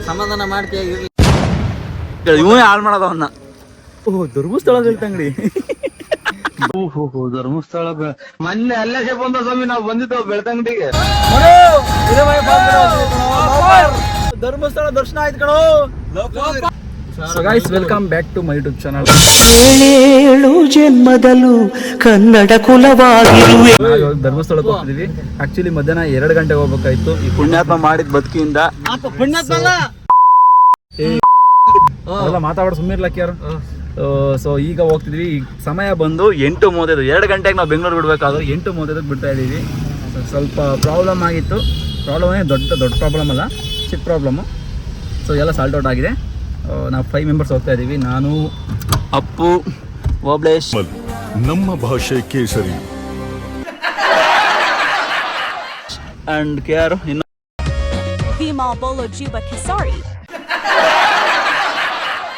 ಸಮಾಧಾನ ಮಾಡ್ಕೆ ಇರ್ಲಿ. ಇವನೇ ಹಾಳು ಮಾಡೋದವನ್ನ. ಓಹ್ ಧರ್ಮಸ್ಥಳ ಬೆಳ್ತಂಗಡಿ. ಧರ್ಮಸ್ಥಳ ಮೊನ್ನೆ ಅಲ್ಲೇ ಬಂದ ಸ್ವಾಮಿ ನಾವು ಬಂದಿದ್ದೆವು ಬೆಳ್ತಂಗಡಿಗೆ. ಧರ್ಮಸ್ಥಳ ದರ್ಶನ ಆಯ್ತು ಕಣೋ. So guys, welcome back to my YouTube channel. ಏಳು ಜನ್ಮದಲ್ಲೂ ಕನ್ನಡ ಕುಲವಾಗಿರುವೆ. ನಾವು ಧರ್ಮಸ್ಥಳಕ್ಕೆ ಹೋಗ್ತಿದೀವಿ. ಆಕ್ಚುಲಿ ಮಧ್ಯಾಹ್ನ 2 ಗಂಟೆಗೆ ಹೋಗ್ಬೇಕಾಯ್ತು. ಈ ಪುಣ್ಯಾತ್ಮ ಮಾಡಿದ ಬದುಕಿಯಿಂದ ಎಲ್ಲ ಮಾತಾಡೋ ಸುಮ್ಮಿರ್ಲಕ್ಕ ಯಾರು. ಸೊ ಈಗ ಹೋಗ್ತಿದ್ವಿ. ಈಗ ಸಮಯ ಬಂದು 8:35. 2 ಗಂಟೆಗೆ ನಾವು ಬೆಂಗಳೂರು ಬಿಡ್ಬೇಕಾದ್ರೆ 8:35 ಬಿಡ್ತಾ ಇದ್ದೀವಿ. ಸ್ವಲ್ಪ ಪ್ರಾಬ್ಲಮ್ ಆಗಿತ್ತು. ಪ್ರಾಬ್ಲಮ್ ದೊಡ್ಡ ಪ್ರಾಬ್ಲಮ್ ಅಲ್ಲ, ಚಿಕ್ಕ ಪ್ರಾಬ್ಲಮ್ಮು. ಸೊ ಎಲ್ಲ ಸಾಲ್ಟ್ ಔಟ್ ಆಗಿದೆ. ನಾವು 5 ಮೆಂಬರ್ಸ್ ಹೋಗ್ತಾ ಇದ್ದೀವಿ. ನಾನು, ಅಪ್ಪು, ಓಬ್ಳೇಶ್, ನಮ್ಮ ಭಾಷೆ ಕೇಸರಿ ಅಂಡ್ KR. ಇನ್ನು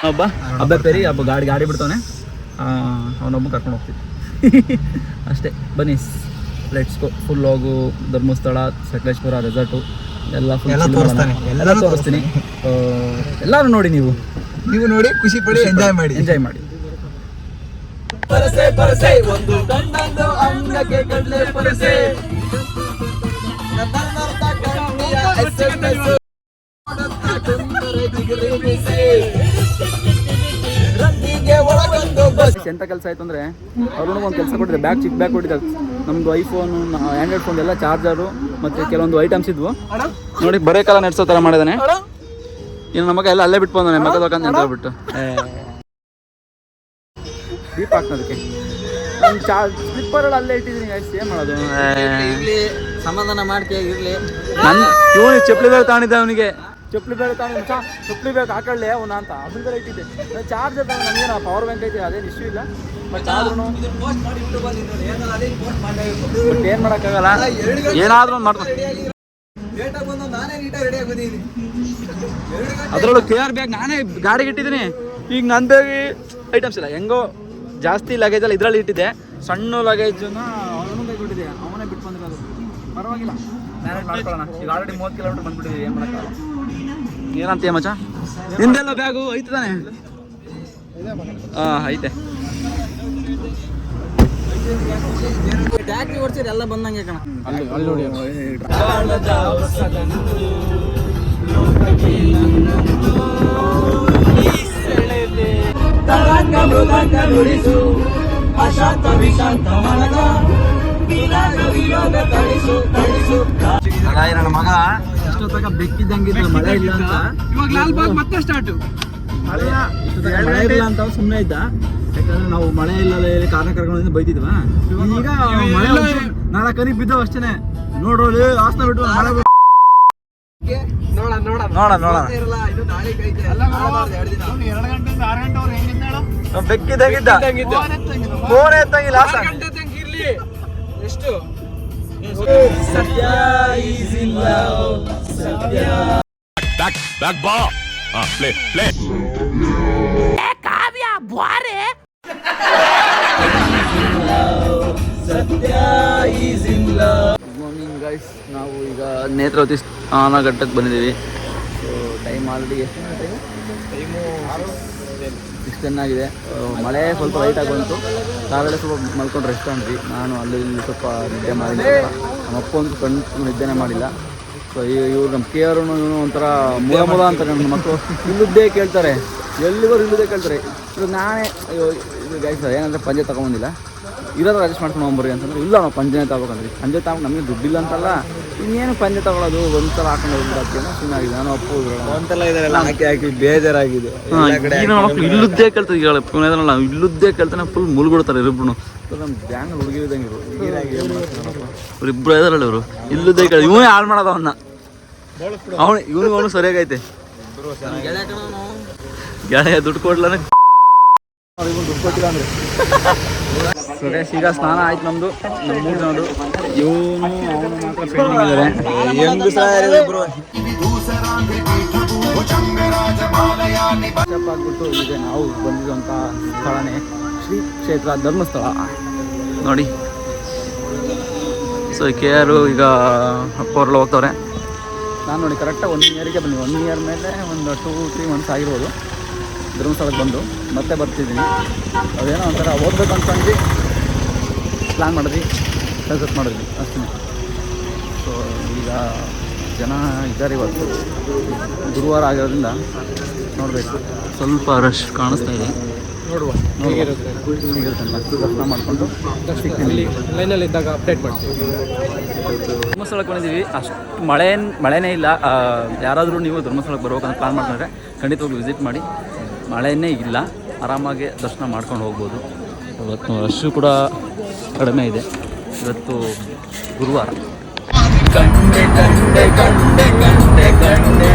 ಹಬ್ಬ ಪೇರಿ ಹಬ್ಬ ಗಾಡಿ ಬಿಡ್ತಾನೆ. ಅವನೊಬ್ಬ ಕರ್ಕೊಂಡು ಹೋಗ್ತೀವಿ. ಅಷ್ಟೇ. ಬನ್ನಿ, ಲೆಟ್ಸ್ ಗೋ. ಫುಲ್ ಹೋಗು ಧರ್ಮಸ್ಥಳ, ಸಕಲೇಶ್ಪುರ ರೆಸಾರ್ಟು ಎಲ್ಲ ತೋರಿಸ್ತೀನಿ. ಎಲ್ಲರೂ ನೋಡಿ, ನೀವು ನೋಡಿ ಖುಷಿ ಪಡಿ, ಎಂಜಾಯ್ ಮಾಡಿ. ಎಂತ ಕೆಲಸ ಆಯ್ತು ಅಂದ್ರೆ ಅವ್ರು ಒಂದು ಕೆಲಸ ಕೊಟ್ಟಿದ್ದಾರೆ. ಚಿಕ್ಕ ಬ್ಯಾಗ್ ಕೊಟ್ಟಿದ್ದಾರೆ. ನಮ್ದು ಐಫೋನ್, ಆಂಡ್ರಾಯ್ಡ್ ಫೋನ್ ಎಲ್ಲ ಚಾರ್ಜರು ಮತ್ತೆ ಕೆಲವೊಂದು ಐಟಮ್ಸ್ ಇದ್ವು. ನೋಡಿ ಬರೇ ಕಾಲ ನಡೆಸೋ ತರ ಮಾಡಿದಾನೆ. ಇನ್ನು ನಮಗೆ ಎಲ್ಲ ಅಲ್ಲೇ ಬಿಟ್ಟು ಬಂದಾನೆ. ಮಗ ತಗೊಂಡು ಅಂತ ಹೇಳ್ಬಿಟ್ಟು ದೀಪ ಹಾಕೋದಕ್ಕೆ ಸ್ಲಿಪ್ಪರ್ ಅಲ್ಲೇ ಇಟ್ಟಿದ್ದೀನಿ. ಏನ್ ಮಾಡೋದು, ಸಮಾಧಾನ ಮಾಡ್ಕೆ ಇರ್ಲಿ. ಇವನು ಚಪ್ಪಲಿ ಬೇಗ ತಗೊಂಡಿದ್ದೆ. ಅವನಿಗೆ ಚಪ್ಪಲಿ ಬೇಗ ಹಾಕೊಳ್ಳೆ ಅವನ ಅಂತ ಅದನ್ನ ಬೇರೆ ಇಟ್ಟಿದ್ದೆ. ಚಾರ್ಜರ್ ನಮಗೇನು ಪವರ್ ಬ್ಯಾಂಕ್ ಐತೆ, ಅದೇನು ಇಶ್ಯೂ ಇಲ್ಲ. ಬಟ್ ಆದ್ರೂ ಏನು ಮಾಡೋಕ್ಕಾಗಲ್ಲ. ಏನಾದ್ರೂ ಮಾಡ್ತಾರೆ. ಅದರಲ್ಲೂ KR ಬ್ಯಾಗ್ ನಾನೇ ಗಾಡಿಗೆ ಇಟ್ಟಿದ್ದೀನಿ. ಈಗ ನನ್ನ ಬ್ಯಾಗ್ ಐಟಮ್ಸ್ ಇಲ್ಲ. ಹೆಂಗೋ ಜಾಸ್ತಿ ಲಗೇಜ್ ಎಲ್ಲ ಇದರಲ್ಲಿ ಇಟ್ಟಿದ್ದೆ. ಸಣ್ಣ ಲಗೇಜನ್ನ ಅವನ ಬ್ಯಾಗ್ ಇಟ್ಟಿದ್ದೆ. ಅವನೇ ಬಿಟ್ಟು ಬಂದಿರೋದು. ಪರವಾಗಿಲ್ಲ, ಮ್ಯಾನೇಜ್ ಮಾಡ್ಕೊಳ್ಳೋಣ. ಈಗ ಆಲ್ರೆಡಿ 30 ಕಿಲೋಮೀಟರ್ ಬಂದ್ಬಿಟ್ಟಿದ್ದೀವಿ. ಏನು ಮಾಡೋಕ್ಕಾಗಲ್ಲ. ಏನಂತೀಯ ಮಚ್ಚ? ನಿಂದೆಲ್ಲ ಬ್ಯಾಗು ಐತೆ ತಾನೆ? ಐತೆ. ಟ್ಯಾಕ್ಸಿ ಓಡಿಸಿದ್ರೆ ಎಲ್ಲ ಬಂದಂಗೆ ಕಣ. ಅಲ್ಲಿ ನೋಡಿ. ನನ್ನ ಮಗ ಇಷ್ಟೊತ್ತಾಗ ಬೆಕ್ಕಿದ್ದಂಗಿದ್ದು ಮಳೆ ಇಲ್ಲ ಅಂತ. ಇವಾಗ ಲಾಲ್ಬಾಗ್ ಮತ್ತೆ ಸ್ಟಾರ್ಟ್. ಮಳೆ ಇಲ್ಲ ಅಂತ ಸುಮ್ಮನೆ ಇದ್ದ. ಯಾಕಂದ್ರೆ ನಾವು ಮಳೆ ಇಲ್ಲ ಕಾರಣ ಕರ್ಕೊಂಡು ಬೈತಿದ್ವಾ. ಈಗ ಮಳೆ 4 ಕರಿ ಬಿದ್ದವು ಅಷ್ಟೇನೆ. ನೋಡ್ರಿ ಹಾಸನ ಬಿಟ್ಟು ಮಳೆ ಬೆಕ್ಕಿದ್ದಂಗಿದ್ದ. ಫೋನ್ ಎತ್ತಂಗಿಲ್ಲ. ಎಷ್ಟು ಬ್ಯಾಕ್ ಬಾ. ಪ್ಲೇ ಕಾವ್ಯ ಬಾರೆ. ಮಾರ್ನಿಂಗ್ ಗೈಸ್, ನಾವು ಈಗ ನೇತ್ರಾವತಿ ಸ್ನಾನಘಟ್ಟಕ್ಕೆ ಬಂದಿದ್ದೀವಿ. ಸೊ ಟೈಮ್ ಆಲ್ರೆಡಿ ಟೈಮು 6:10 ಆಗಿದೆ. ಮಳೆ ಸ್ವಲ್ಪ ಲೈಟಾಗಿ ಬಂತು. ಕಾಲಡೆ ಸ್ವಲ್ಪ ಮಲ್ಕೊಂಡು ರೆಸ್ಟ್ ತಗೊಂಡ್ವಿ. ನಾನು ಅಲ್ಲಿ ಸ್ವಲ್ಪ ನಿದ್ದೆ ಮಾಡಿದ್ದೆ. ನಮ್ಮ ಅಪ್ಪ ಒಂದು ಕಣ್ಣು ನಿದ್ದೆನೇ ಮಾಡಿಲ್ಲ. ಸೊ ಇವ್ರು ನಮ್ಮ KR ಒಂಥರ ಮೂಲ ಅಂತ ನನ್ನ ಮಕ್ಕಳು ಇಲ್ಲದ್ದೇ ಕೇಳ್ತಾರೆ. ಎಲ್ಲಿಗೋರು ಇಲ್ಲದೇ ಕೇಳ್ತಾರೆ. ಇದು ನಾನೇ ಇದು ಗೈಸ್ ಏನಂದರೆ ಪಂಜೆ ತೊಗೊಂಬಂದಿಲ್ಲ. ಇರೋದು ಅಡ್ಜಸ್ಟ್ ಮಾಡ್ಕೊಂಡು ಹೋಗ್ಬರ್ರಿ ಅಂತಂದ್ರೆ ಇಲ್ಲ, ನಾವು ಪಂಜೆನೇ ತಗೋಬೇಕಂದ್ರಿ. ಪಂಜೆ ತಗೊಂಡು ನಮಗೆ ದುಡ್ಡಿಲ್ಲ ಅಂತಲ್ಲ, ಇನ್ನೇನು ಪಂಜೆ ತಗೊಳ್ಳೋದು. ಒಂದ್ಸಲ ಹಾಕೊಂಡು ಹೋಗ್ಬಿಟ್ಟು ಸುಮ್ಮನಾಗಿದೆ. ನಾನು ಅಪ್ಪು ಒಂತೆಲ್ಲ ಇದೆಲ್ಲ ಹಾಕಿ ಬೇಜಾರಾಗಿದೆ. ಮಕ್ಕಳು ಇಲ್ಲದ್ದೇ ಕೇಳ್ತಾರೆ. ಈಗ ನಾವು ಇಲ್ಲದ್ದೇ ಕೇಳ್ತಾನೆ ಫುಲ್ ಮುಳುಗಿಡ್ತಾರೆ ಇಬ್ಬರು. ನಮ್ಮ ಬ್ಯಾಂಗ್ ಹುಡುಗಿರಿದಂಗೆ ಇಬ್ರು ಇದಾರಲ್ಲ ಇವರು. ಇಲ್ಲದ್ದೇ ಕೇಳಿ ಇವನೇ ಹಾಳು ಮಾಡೋದವನ್ನ. ಇವನು ಸರಿಯಾಗೈತೆ. ಗೆಳೆಯ ದುಡ್ಡು ಕೊಡ್ಲಾನೆ. ದುಡ್ಡು ಕೊಟ್ಟಿಲ್ಲ ಅಂದ್ರೆ ಈಗ ಸ್ನಾನ ಆಯ್ತು ನಮ್ದು. 3 ಜನರು. ಇವನು ಅವನು ಮಾತ್ರ ಪೆಂಡಿಂಗ್ ಇದ್ದಾರೆ. ಆಗ್ಬಿಟ್ಟು ಈಗ ನಾವು ಬಂದಿರುವಂಥ ಸ್ಥಳನೇ ಶ್ರೀ ಕ್ಷೇತ್ರ ಧರ್ಮಸ್ಥಳ ನೋಡಿ. ಸೊ KR ಈಗ ಅಪ್ಪ ಅವರೆಲ್ಲ ಹೋಗ್ತವ್ರೆ. ನಾನು ನೋಡಿ ಕರೆಕ್ಟಾಗಿ 1 ಇಯರಿಗೆ ಬನ್ನಿ. 1 ಇಯರ್ ಮೇಲೆ ಒಂದು 2-3 ಮಂತ್ಸ್ ಆಗಿರ್ಬೋದು ಧರ್ಮಸ್ಥಳಕ್ಕೆ ಬಂದು ಮತ್ತೆ ಬರ್ತಿದ್ದೀನಿ. ಅದೇನೋ ಒಂಥರ ಓದ್ಬೇಕು ಅಂದ್ಕೊಂಡ್ವಿ, ಪ್ಲ್ಯಾನ್ ಮಾಡಿದ್ವಿ, ಸಕ್ಸಸ್ ಮಾಡಿದ್ವಿ ಅಷ್ಟೇ. ಸೊ ಈಗ ಜನ ಇದ್ದಾರೆ. ಇವತ್ತು ಗುರುವಾರ ಆಗಿರೋದ್ರಿಂದ ನೋಡಬೇಕು, ಸ್ವಲ್ಪ ರಶ್ ಕಾಣಿಸ್ತಾ ಇದೆ. ನೋಡುವ ಹೇಗಿರುತ್ತೆ ದರ್ಶನ ಮಾಡಿಕೊಂಡು ಸಿಗ್ತೀನಿ. ಲೈನಲ್ಲಿ ಇದ್ದಾಗ ಅಪ್ಡೇಟ್ ಮಾಡ್ತೀವಿ. ಧರ್ಮಸ್ಥಳಕ್ಕೆ ಬಂದಿದ್ದೀವಿ. ಅಷ್ಟು ಮಳೆನೇ ಇಲ್ಲ. ಯಾರಾದರೂ ನೀವು ಧರ್ಮಸ್ಥಳಕ್ಕೆ ಬರ್ಬೇಕಂತ ಪ್ಲಾನ್ ಮಾಡ್ಕೊಂಡ್ರೆ ಖಂಡಿತವಾಗ್ಲೂ ವಿಸಿಟ್ ಮಾಡಿ. ಮಳೆಯೇ ಇಲ್ಲ, ಆರಾಮಾಗಿ ದರ್ಶನ ಮಾಡ್ಕೊಂಡು ಹೋಗ್ಬೋದು. ಇವತ್ತು ರಶ್ಶು ಕೂಡ ಕಡಿಮೆ ಇದೆ. ಇವತ್ತು ಗುರುವಾರ. ಕಂಡೆ ಕಂಡೆ ಕಂಡೆ ಕಂಡೆ ಕಂಡೆ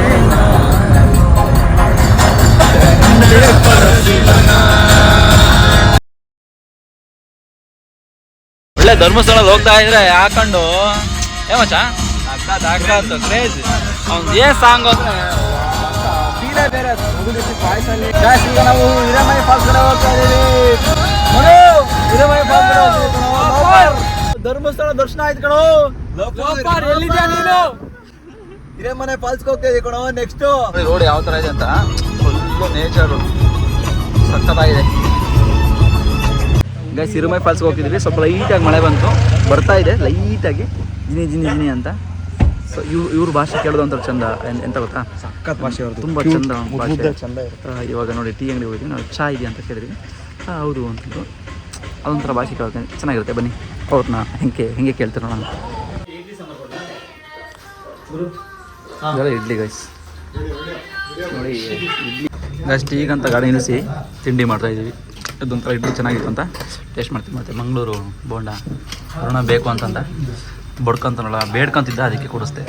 ಒಳ್ಳೆ ಧರ್ಮಸ್ಥಳದಲ್ಲಿ ಹೋಗ್ತಾ ಇದ್ರೆ ಹಾಕೊಂಡು ಮಚ್ಚ ಅಕ್ಕ ಕ್ರೇಜ್ ಅವ್ನು ಏನ್ ಸಾಂಗ್ ಅಂದ್ರೆ ಫೀಲೇ ಬೇರೆ. ಈಗ ನಾವು ಹಿರೇಮೈ ಫಾಲ್ಸ್ ಕಡೆ ಹೋಗ್ತಾ ಇದೀವಿ. ಹಿರೇಮೈ ಫಾಲ್ಸ್ ಕಡೆ ಹೋಗ್ತೀವಿ. ಧರ್ಮಸ್ಥಳ ದರ್ಶನ ಆಯ್ತು ಕಣೋ. ಎಲ್ಲಿದ್ಯಾ ನೀನು? ಹಿರೇಮನೆ ಫಾಲ್ಸ್ಗೆ ಹೋಗ್ತಾ ಇದೀವಿ ಕಣೋ. ನೆಕ್ಸ್ಟ್ ರೋಡ್ ಯಾವ ತರ ಇದೆ ಅಂತ ಫುಲ್ಲು ನೇಚರು ಸಖತ್ತಾಗಿದೆ. ಗೈಸ್ ಹಿರೇಮೈ ಫಾಲ್ಸ್ಗೆ ಹೋಗ್ತಿದ್ವಿ. ಸ್ವಲ್ಪ ಲೈಟಾಗಿ ಮಳೆ ಬಂತು, ಬರ್ತಾ ಇದೆ ಲೈಟಾಗಿ ಜಿನಿ ಜಿನಿ ಜಿನಿ ಅಂತ. ಸೊ ಇವ್ರ ಭಾಷೆ ಕೇಳೋದು ಒಂಥರ ಚಂದ. ಎಂತ ಗೊತ್ತಾ, ಸಖತ್ ಭಾಷೆ ಅವ್ರದ್ದು, ತುಂಬ ಚಂದ ಭಾಷೆ. ಚಂದ ಇರುತ್ತೆ. ಇವಾಗ ನೋಡಿ ಟೀ ಅಂಗಡಿ ಹೋಗಿದ್ವಿ, ನಾವು ಚಾ ಇದೆಯಾ ಅಂತ ಕೇಳಿದ್ವಿ. ಹೌದು ಅಂತಂದು ಅದೊಂಥರ ಭಾಷೆ ಕೇಳ್ತೇನೆ, ಚೆನ್ನಾಗಿರುತ್ತೆ. ಬನ್ನಿ ಅವ್ರನ್ನ ಹೆಂಗೆ ಕೇಳ್ತಾರೆ ನೋಡೋಣ. ಇಡ್ಲಿ ಗೈಸ್ ನೋಡಿ, ಇಡ್ಲಿ ಗೈಸ್ ಟೀಗಂತ ಗಾಡಿ ನಿಲ್ಲಿಸಿ ತಿಂಡಿ ಮಾಡ್ತಾಯಿದ್ದೀವಿ. ಇದೊಂಥರ ಇಡ್ಲಿ ಚೆನ್ನಾಗಿತ್ತು ಅಂತ ಟೇಸ್ಟ್ ಮಾಡ್ತೀವಿ. ಮತ್ತು ಮಂಗಳೂರು ಬೋಂಡ ಅರುಣ ಬೇಕು ಅಂತಂದ ಬಡ್ಕೊಂತನಲ್ಲ, ಬೇಡ್ಕೊಂತಿದ್ದ, ಅದಕ್ಕೆ ಕೊಡಿಸ್ದೆ.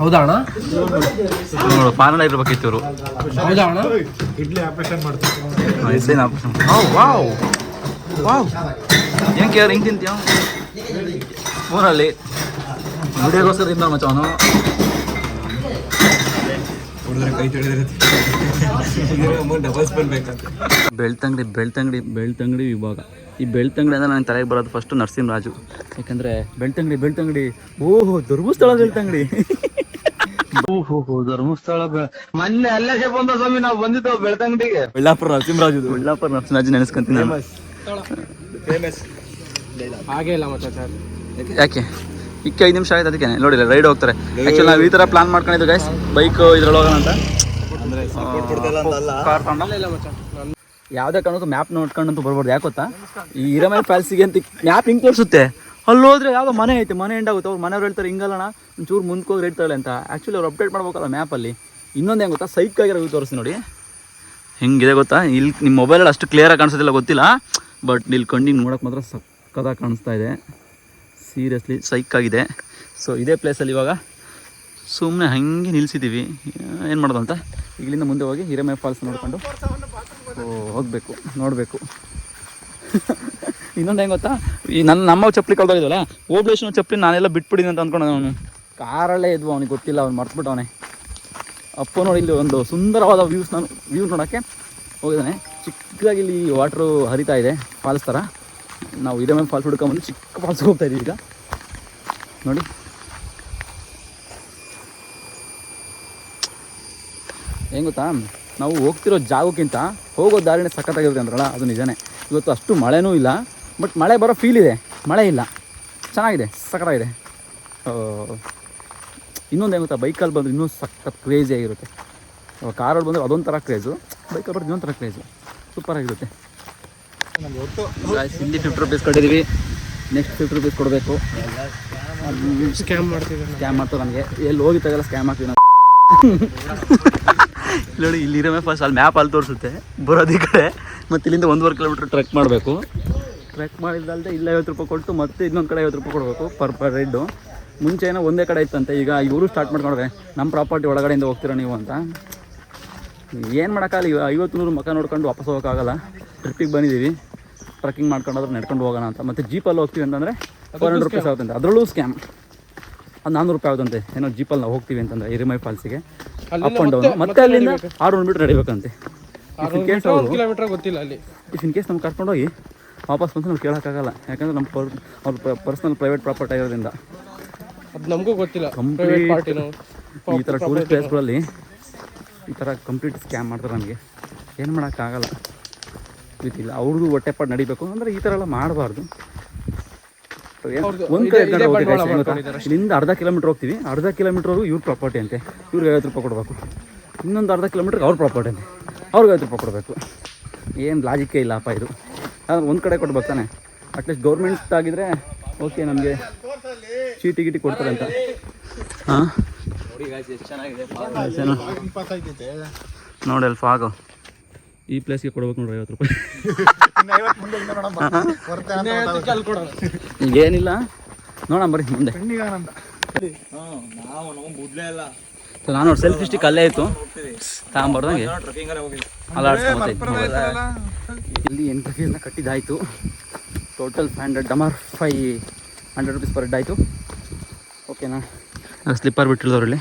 ಹೌದಾ ಅಣ್ಣ? ನೋಡು ಪಾನಲ ಇರ್ಬೇಕಿತ್ತು ಇವರು. ಹೌದಾ ಅಣ್ಣ? ಇಡ್ಲಿ ಆಪರೇಷನ್ ಮಾಡ್ತಾರೆ. ಇಡ್ಲಿನ ಆಪರೇಷನ್. ವಾವ್ ವಾವ್, ಏನು ಕೇರ್ ಹಿಂಗೆ ತಿಂತೀಯ ಫೋನಲ್ಲಿ ವಿಡಿಯೋಗೋಸ್ಕರ ತಿಂದ ಮಚ್ಚ ಅವನು. ಕೈ ತೊಳೆದ್ರೆ ಡಬಲ್ ಸ್ಪೂನ್ ಬೇಕಂತ. ಬೆಳ್ತಂಗಡಿ ವಿಭಾಗ. ಈ ಬೆಳ್ತಂಗಡಿ ಅಂದರೆ ನನಗೆ ತಲೆಗೆ ಬರೋದು ಫಸ್ಟು ನರಸಿಂಹರಾಜು. ಯಾಕಂದರೆ ಬೆಳ್ತಂಗಡಿ ಓಹೋ ಧರ್ಮಸ್ಥಳ ಬೆಳ್ತಂಗಡಿ. ಓಹೋ ಧರ್ಮಸ್ಥಳ ಮೊನ್ನೆ ಅಲ್ಲೇ ಬಂದ ಸ್ವಾಮಿ ನಾವು ಬಂದಿದ್ದು ಬೆಳ್ತಂಗಡಿಗೆ. ಬೆಳ್ಳಾಪುರ ನರಸಿಂಹರಾಜು ನೆನೆಸ್ಕೊಂತೀನಿ ನಾನು. ಹಾಗೆ ಇಲ್ಲ ಮತ್ತೆ ಸರ್. ಯಾಕೆ ಇಕ್ಕೆ 5 ನಿಮಿಷ ಆಯ್ತು, ಅದಕ್ಕೆ ನೋಡಿಲ್ಲ ರೈಡ್ ಹೋಗ್ತಾರೆ. ಆ್ಯಕ್ಚುಲಿ ನಾವು ಈ ಥರ ಪ್ಲಾನ್ ಮಾಡ್ಕೊಂಡಿದ್ದು ಗೈಸ್, ಬೈಕ್ ಇದ್ರಲ್ಲಿ ಹೋಗೋಣ ಅಂತ. ಕಾರ್ ತಗೊಂಡು ಯಾವುದೇ ಕಾರಣಕ್ಕೂ ಮ್ಯಾಪ್ ನೋಡ್ಕೊಂಡಂತೂ ಬರ್ಬಾರ್ದು. ಯಾಕೆ ಗೊತ್ತಾ, ಈ ಹಿರೇಮೈ ಫಾಲ್ಸಿಗೆ ಅಂತ ಮ್ಯಾಪ್ ಹಿಂಗೆ ತೋರಿಸುತ್ತೆ. ಅಲ್ಲಿ ಹೋದ್ರೆ ಯಾವುದೋ ಮನೆ ಐತೆ, ಮನೆ ಎಂಡಾಗುತ್ತೆ. ಅವ್ರು ಮನೆಯವ್ರು ಹೇಳ್ತಾರೆ ಹಿಂಗಲ್ಲಣ ಒಂಚೂರು ಮುಂದಕ್ಕೆ ಹೋಗಿ ಹೇಳ್ತಾಳೆ ಅಂತ. ಆ್ಯಕ್ಚುಲಿ ಅವ್ರು ಅಪ್ಡೇಟ್ ಮಾಡ್ಬೇಕಲ್ಲ ಮ್ಯಾಪಲ್ಲಿ. ಇನ್ನೊಂದು ಹೆಂಗೆ ಗೊತ್ತಾ, ಸೈಕಾಗಿರೋ ತೋರಿಸ್ತೀನಿ ನೋಡಿ, ಹೆಂಗಿದೆ ಗೊತ್ತಾ. ಇಲ್ಲಿ ನಿಮ್ಮ ಮೊಬೈಲಲ್ಲಿ ಅಷ್ಟು ಕ್ಲಿಯರಾಗಿ ಕಾಣಿಸೋದಿಲ್ಲ ಗೊತ್ತಿಲ್ಲ, ಬಟ್ ಇಲ್ಲಿ ಕಣ್ಣಿಗೆ ನೋಡೋಕೆ ಮಾತ್ರ ಸಕ್ಕತ್ತಾಗಿ ಕಾಣಿಸ್ತಾ ಇದೆ. ಸೀರಿಯಸ್ಲಿ ಸೈಕಾಗಿದೆ. ಸೊ ಇದೇ ಪ್ಲೇಸಲ್ಲಿ ಇವಾಗ ಸುಮ್ಮನೆ ಹಾಗೆ ನಿಲ್ಲಿಸಿದ್ದೀವಿ. ಏನು ಮಾಡೋದು ಅಂತ ಇಲ್ಲಿಂದ ಮುಂದೆ ಹೋಗಿ ಹಿರೇಮೈ ಫಾಲ್ಸ್ ನೋಡ್ಕೊಂಡು ಹೋಗಬೇಕು, ನೋಡಬೇಕು. ಇನ್ನೊಂದು ಹೆಂಗೆ ಗೊತ್ತಾ, ಈ ನಮ್ಮ ಚಪ್ಪಲಿ ಕಳ್ದೋಗಿದ್ವಲ್ಲ, ಓಬ್ಳೇಶ್ವರ ಚಪ್ಪಲಿ ನಾನೆಲ್ಲ ಬಿಟ್ಬಿಡಿನಿ ಅಂತ ಅಂದ್ಕೊಂಡು ಅವನು ಕಾರಲ್ಲೇ ಇದ್ವು. ಅವನಿಗೆ ಗೊತ್ತಿಲ್ಲ, ಅವ್ನು ಮರ್ತ್ಬಿಟ್ಟವನೇ. ಅಪ್ಪ ನೋಡಿ ಇಲ್ಲಿ ಒಂದು ಸುಂದರವಾದ ವ್ಯೂ ನೋಡೋಕ್ಕೆ ಹೋಗಿದ್ದಾನೆ. ಚಿಕ್ಕದಾಗಿ ಇಲ್ಲಿ ವಾಟ್ರು ಹರಿತಾ ಇದೆ, ಫಾಲ್ಸ್ ಥರ. ನಾವು ಹಿರೇಮೈ ಫಾಲ್ಸ್ ಹುಡ್ಕೊಂಬಂದು ಚಿಕ್ಕ ಫಾಲ್ಸ್ಗೆ ಹೋಗ್ತಾ ಇದ್ದೀವಿ ಈಗ ನೋಡಿ. ಹೆಂಗೆ ಗೊತ್ತಾ, ನಾವು ಹೋಗ್ತಿರೋ ಜಾಗಕ್ಕಿಂತ ಹೋಗೋ ದಾರಿನೇ ಸಖತ್ತಾಗಿರುತ್ತೆ ಅಂದ್ರಲ್ಲ, ಅದು ನಿಜನೇ. ಇವತ್ತು ಅಷ್ಟು ಮಳೆನೂ ಇಲ್ಲ, ಬಟ್ ಮಳೆ ಬರೋ ಫೀಲ್ ಇದೆ. ಮಳೆ ಇಲ್ಲ, ಚೆನ್ನಾಗಿದೆ, ಸಖತ್ತಾಗಿದೆ. ಇನ್ನೊಂದು ಏನು ಗೊತ್ತಾ, ಬೈಕಲ್ಲಿ ಬಂದರೆ ಇನ್ನೂ ಸಖತ್ ಕ್ರೇಜಿ ಆಗಿರುತ್ತೆ. ಕಾರಲ್ಲಿ ಬಂದರೆ ಅದೊಂಥರ ಕ್ರೇಜು, ಬೈಕಲ್ಲಿ ಬಂದರೆ ಇನ್ನೊಂಥರ ಕ್ರೇಜು, ಸೂಪರಾಗಿರುತ್ತೆ. ಇಲ್ಲಿ 50 ರೂಪೀಸ್ ಕೊಟ್ಟಿದ್ದೀವಿ, ನೆಕ್ಸ್ಟ್ 50 ರೂಪೀಸ್ ಕೊಡಬೇಕು. ಸ್ಕ್ಯಾಮ್ ಮಾಡ್ತೀವಿ ನನಗೆ, ಎಲ್ಲಿ ಹೋಗಿ ತಗಲ್ಲ ಸ್ಕ್ಯಾಮ್ ಆಗ್ತೀವಿ ನಾವು. ನೋಡಿ ಇಲ್ಲಿ ಹಿರೇಮೈ ಫಾಲ್ಸ್, ಅಲ್ಲಿ ಮ್ಯಾಪ್ ಅಲ್ಲಿ ತೋರಿಸುತ್ತೆ ಬರೋದು ಈ ಕಡೆ. ಮತ್ತು ಇಲ್ಲಿಂದ 1.5 ಕಿಲೋಮೀಟ್ರ್ ಟ್ರೆಕ್ ಮಾಡಬೇಕು. ಟ್ರೆಕ್ ಮಾಡಿದ್ದಲ್ಲದೆ ಇಲ್ಲ 50 ರೂಪಾಯಿ ಕೊಟ್ಟು ಮತ್ತೆ ಇನ್ನೊಂದು ಕಡೆ 50 ರೂಪಾಯಿ ಕೊಡಬೇಕು ಪರ್ ರೈಡು. ಮುಂಚೆ ಏನೋ ಒಂದೇ ಕಡೆ ಇತ್ತಂತೆ, ಈಗ ಇವರು ಸ್ಟಾರ್ಟ್ ಮಾಡ್ಕೊಂಡ್ರೆ ನಮ್ಮ ಪ್ರಾಪರ್ಟಿ ಒಳಗಡೆಯಿಂದ ಹೋಗ್ತೀರಾ ನೀವು ಅಂತ. ಏನು ಮಾಡೋಕ್ಕಾಗಲ್ಲ, 50-100 ಮಕ್ಕ ನೋಡ್ಕೊಂಡು ವಾಪಸ್ ಹೋಗೋಕ್ಕಾಗಲ್ಲ. ಟ್ರಿಪ್ಪಿಗೆ ಬಂದಿದ್ದೀವಿ, ಟ್ರೆಕ್ಕಿಂಗ್ ಮಾಡ್ಕೊಂಡಾದ್ರೆ ನಡ್ಕೊಂಡು ಹೋಗೋಣ ಅಂತ. ಮತ್ತು ಜೀಪಲ್ಲಿ ಹೋಗ್ತೀವಿ ಅಂತಂದರೆ 400 ರೂಪೀಸ್ ಆಗುತ್ತಂತೆ, ಅದರಲ್ಲೂ ಸ್ಕ್ಯಾಮ್. ಅದು 400 ರೂಪಾಯಿ ಆಗುತ್ತಂತೆ ಏನೋ ಜೀಪಲ್ಲಿ ನಾವು ಹೋಗ್ತೀವಿ ಅಂತಂದರೆ ಹಿರೇಮೈ ಫಾಲ್ಸಿಗೆ ಅಪ್ ಆ್ಯಂಡ್ ಡೌನ್. ಮತ್ತೆ ಅಲ್ಲಿಂದ 600 ಮೀಟ್ರ್ ನಡಿಬೇಕಂತೆ. ಇಫ್ ಇನ್ ಕೇಸ್ ನಮ್ಗೆ ಕರ್ಕೊಂಡೋಗಿ ವಾಪಸ್ ಬಂದು ನಾವು ಕೇಳೋಕ್ಕಾಗಲ್ಲ, ಯಾಕಂದರೆ ನಮ್ಮ ಅವ್ರ ಪರ್ಸ್ನಲ್ ಪ್ರೈವೇಟ್ ಪ್ರಾಪರ್ಟಿ ಆಗಿರೋದ್ರಿಂದ. ಅದು ನಮಗೂ ಗೊತ್ತಿಲ್ಲ. ಕಂಪ್ಲೀಟ್ ಪಾರ್ಟಿನೋ ಈ ಥರ ಟೂರಿಸ್ಟ್ ಪ್ಲೇಸ್ಗಳಲ್ಲಿ ಈ ಥರ ಕಂಪ್ಲೀಟ್ ಸ್ಕ್ಯಾಮ್ ಮಾಡ್ತಾರೆ. ನಮಗೆ ಏನು ಮಾಡೋಕ್ಕಾಗಲ್ಲ, ಗೊತ್ತಿಲ್ಲ. ಅವ್ರಿಗೂ ಹೊಟ್ಟೆಪಾಡು ನಡಿಬೇಕು ಅಂದರೆ ಈ ಥರ ಎಲ್ಲ ಮಾಡಬಾರ್ದು. ಒಂದು ಕಡೆ ಇಲ್ಲಿಂದ ಅರ್ಧ ಕಿಲೋಮೀಟ್ರ್ ಹೋಗ್ತೀವಿ, ಅರ್ಧ ಕಿಲೋಮೀಟ್ರ್ವರೆಗೂ ಇವ್ರ ಪ್ರಾಪರ್ಟಿ ಅಂತೆ, ಇವ್ರಿಗೆ 50 ರೂಪಾಯಿ ಕೊಡಬೇಕು. ಇನ್ನೊಂದು ಅರ್ಧ ಕಿಲೋಮೀಟ್ರಿಗೆ ಅವ್ರ ಪ್ರಾಪರ್ಟಿ ಅಂತೆ, ಅವ್ರಿಗೆ 50 ರೂಪಾಯಿ ಕೊಡಬೇಕು. ಏನು ಲಾಜಿಕ್ಕೇ ಇಲ್ಲಪ್ಪ ಇದು. ಆದರೆ ಒಂದು ಕಡೆ ಕೊಡ್ಬೇಕು ತಾನೆ. ಅಟ್ಲೀಸ್ಟ್ ಗೌರ್ಮೆಂಟ್ ಆಗಿದ್ರೆ ಓಕೆ, ನಮಗೆ ಚೀಟಿ ಗೀಟಿ ಕೊಡ್ತಾರೆ ಅಂತ. ಹಾಂ ನೋಡಿ ಅಲ್ಲಿ ಫಾಗು ಈ ಪ್ಲೇಸ್ಗೆ ಕೊಡ್ಬೇಕು ನೋಡ್ರಿ 50 ರೂಪಾಯಿ. ಏನಿಲ್ಲ ನೋಡೋಣ ಬರ್ರಿ ಮುಂದೆ. ನಾನು ನೋಡಿ ಸೆಲ್ಫಿ ಸ್ಟಿಕ್ ಅಲ್ಲೇ ಇತ್ತು ತಗೊಂಬರ್ದಂಗೆ ಇಲ್ಲಿ ಎಂಟ್ರಿನ ಕಟ್ಟಿದ್ದಾಯಿತು. ಟೋಟಲ್ 500 ಡಮಾರ್ 500 ರೂಪೀಸ್ ಪರ್ ಹೆಡ್ ಆಯಿತು. ಓಕೆನಾ? ಸ್ಲಿಪ್ಪರ್ ಬಿಟ್ಟಿಳಿದವ್ರಲ್ಲಿ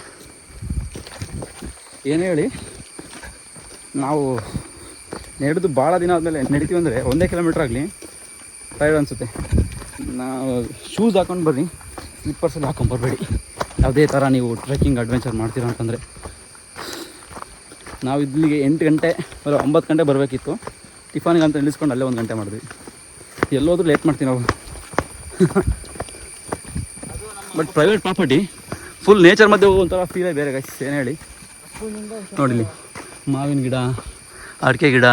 ಏನು ಹೇಳಿ, ನಾವು ನಡೆದು ಭಾಳ ದಿನ ಆದಮೇಲೆ ನಡಿತೀವಿ ಅಂದರೆ 1 ಕಿಲೋಮೀಟ್ರ್ ಆಗಲಿ ಟೈರ್ಡ್ ಅನಿಸುತ್ತೆ. ನಾವು ಶೂಸ್ ಹಾಕೊಂಡು ಬರ್ರಿ, ಸ್ಲಿಪ್ಪರ್ಸಲ್ಲಿ ಹಾಕೊಂಬರ್ಬೇಡಿ. ಯಾವುದೇ ಥರ ನೀವು ಟ್ರೆಕ್ಕಿಂಗ್ ಅಡ್ವೆಂಚರ್ ಮಾಡ್ತೀರ ಅಂತಂದರೆ. ನಾವು ಇಲ್ಲಿಗೆ 8 ಗಂಟೆ 9 ಗಂಟೆ ಬರಬೇಕಿತ್ತು. ಟಿಫಾನಿಗೆ ಅಂತ ನಿಲ್ಲಿಸ್ಕೊಂಡು ಅಲ್ಲೇ 1 ಗಂಟೆ ಮಾಡಿದ್ವಿ. ಎಲ್ಲೋದ್ರೂ ಲೇಟ್ ಮಾಡ್ತೀವಿ ನಾವು. But private property full nature ಮಧ್ಯೆ ಒಂಥರ ಫೀಲೇ ಬೇರೆ ಗೈಸ್. ಏನು ಹೇಳಿ ನೋಡಿಲಿ, ಮಾವಿನ ಗಿಡ, ಅಡಿಕೆ ಗಿಡ,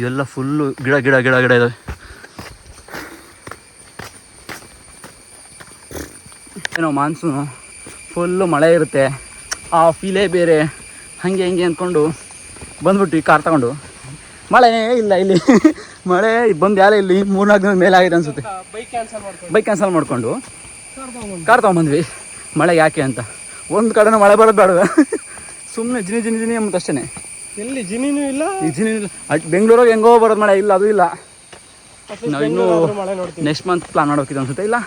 ಎಲ್ಲ ಫುಲ್ಲು ಗಿಡ ಗಿಡ ಗಿಡ ಗಿಡ ಇದ್ದಾವೆ. ಏನೋ ಮಾನ್ಸೂನು ಫುಲ್ಲು ಮಳೆ ಇರುತ್ತೆ, ಆ ಫೀಲೇ ಬೇರೆ. ಹಾಗೆ ಹಿಂಗೆ ಅಂದ್ಕೊಂಡು ಬಂದ್ಬಿಟ್ವಿ ಕಾರ್ ತಗೊಂಡು. ಮಳೆ ಇಲ್ಲ ಇಲ್ಲಿ. ಮಳೆ ಬಂದು ಯಾರೇ ಇಲ್ಲಿ 3-4 ದಿನದ ಮೇಲೆ ಆಗಿದೆ ಅನಿಸುತ್ತೆ. ಬೈಕ್ ಕ್ಯಾನ್ಸಲ್ ಮಾಡಿಕೊಂಡು ಕಾರ್ ತೊಗೊಂಬಂದ್ವಿ. ಮಳೆ ಯಾಕೆ ಅಂತ ಒಂದು ಕಡೆನೂ ಮಳೆ ಬರೋದು ಬೇಡ, ಸುಮ್ಮನೆ ಜಿನಿ ಜಿನಿ ಜಿನಿ ಅಂಬತ್ತು ಅಷ್ಟೇ. ಎಲ್ಲಿ ಜಿನಿನೂ ಇಲ್ಲ, ಈಗ ಜಿನಿ ಇಲ್ಲ. ಬೆಂಗಳೂರಾಗ ಹೆಂಗೋ ಬರೋದು ಮಳೆ, ಇಲ್ಲ ಅದು ಇಲ್ಲ. ನಾವು ಇನ್ನೂ ನೆಕ್ಸ್ಟ್ ಮಂತ್ ಪ್ಲಾನ್ ಮಾಡ್ಬೇಕಿತ್ತು ಅನಿಸುತ್ತೆ. ಇಲ್ಲ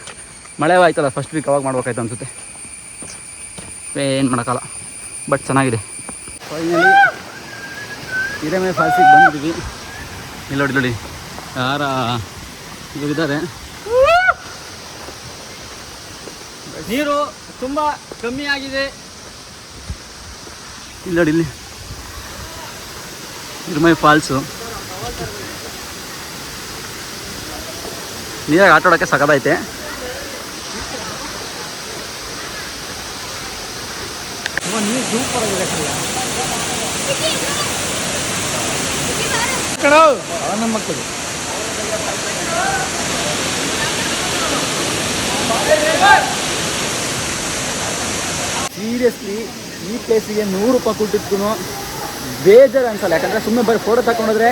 ಮಳೆ ಆಯ್ತಲ್ಲ ಫಸ್ಟ್ ವೀಕ್ ಅವಾಗ ಮಾಡ್ಬೇಕಾಯ್ತು ಅನಿಸುತ್ತೆ. ಏನು ಮಾಡೋಕ್ಕಲ್ಲ, ಬಟ್ ಚೆನ್ನಾಗಿದೆ. ಫೈನಲಿ ಹಿರೇಮನೆ ಫಾಲ್ಸಿಗೆ ಬಂದಿದ್ದೀವಿ. ಇಲ್ಲ ನೋಡಿ ನೋಡಿ ಯಾರ ಇವರಿದ್ದಾರೆ. ನೀರು ತುಂಬ ಕಮ್ಮಿ ಆಗಿದೆ. ಇಲ್ಲಿ ನೋಡಿ, ಇಲ್ಲಿ ಹಿರೇಮನೆ ಫಾಲ್ಸು. ನೀರಾಗ ಆಟ ಆಡೋಕ್ಕೆ ಸಖತ್ತೈತೆ. ನಮ್ಮ ಮಕ್ಕಳು ಸೀರಿಯಸ್ಲಿ ಈ ಪ್ಲೇಸಿಗೆ 100 ರೂಪಾಯಿ ಕೊಟ್ಟಿದ್ದು ಬೇಜಾರು ಅನ್ಸಲ್ಲ. ಯಾಕಂದರೆ ಸುಮ್ಮನೆ ಬರೀ ಫೋಟೋ ತಗೊಂಡ್ರೆ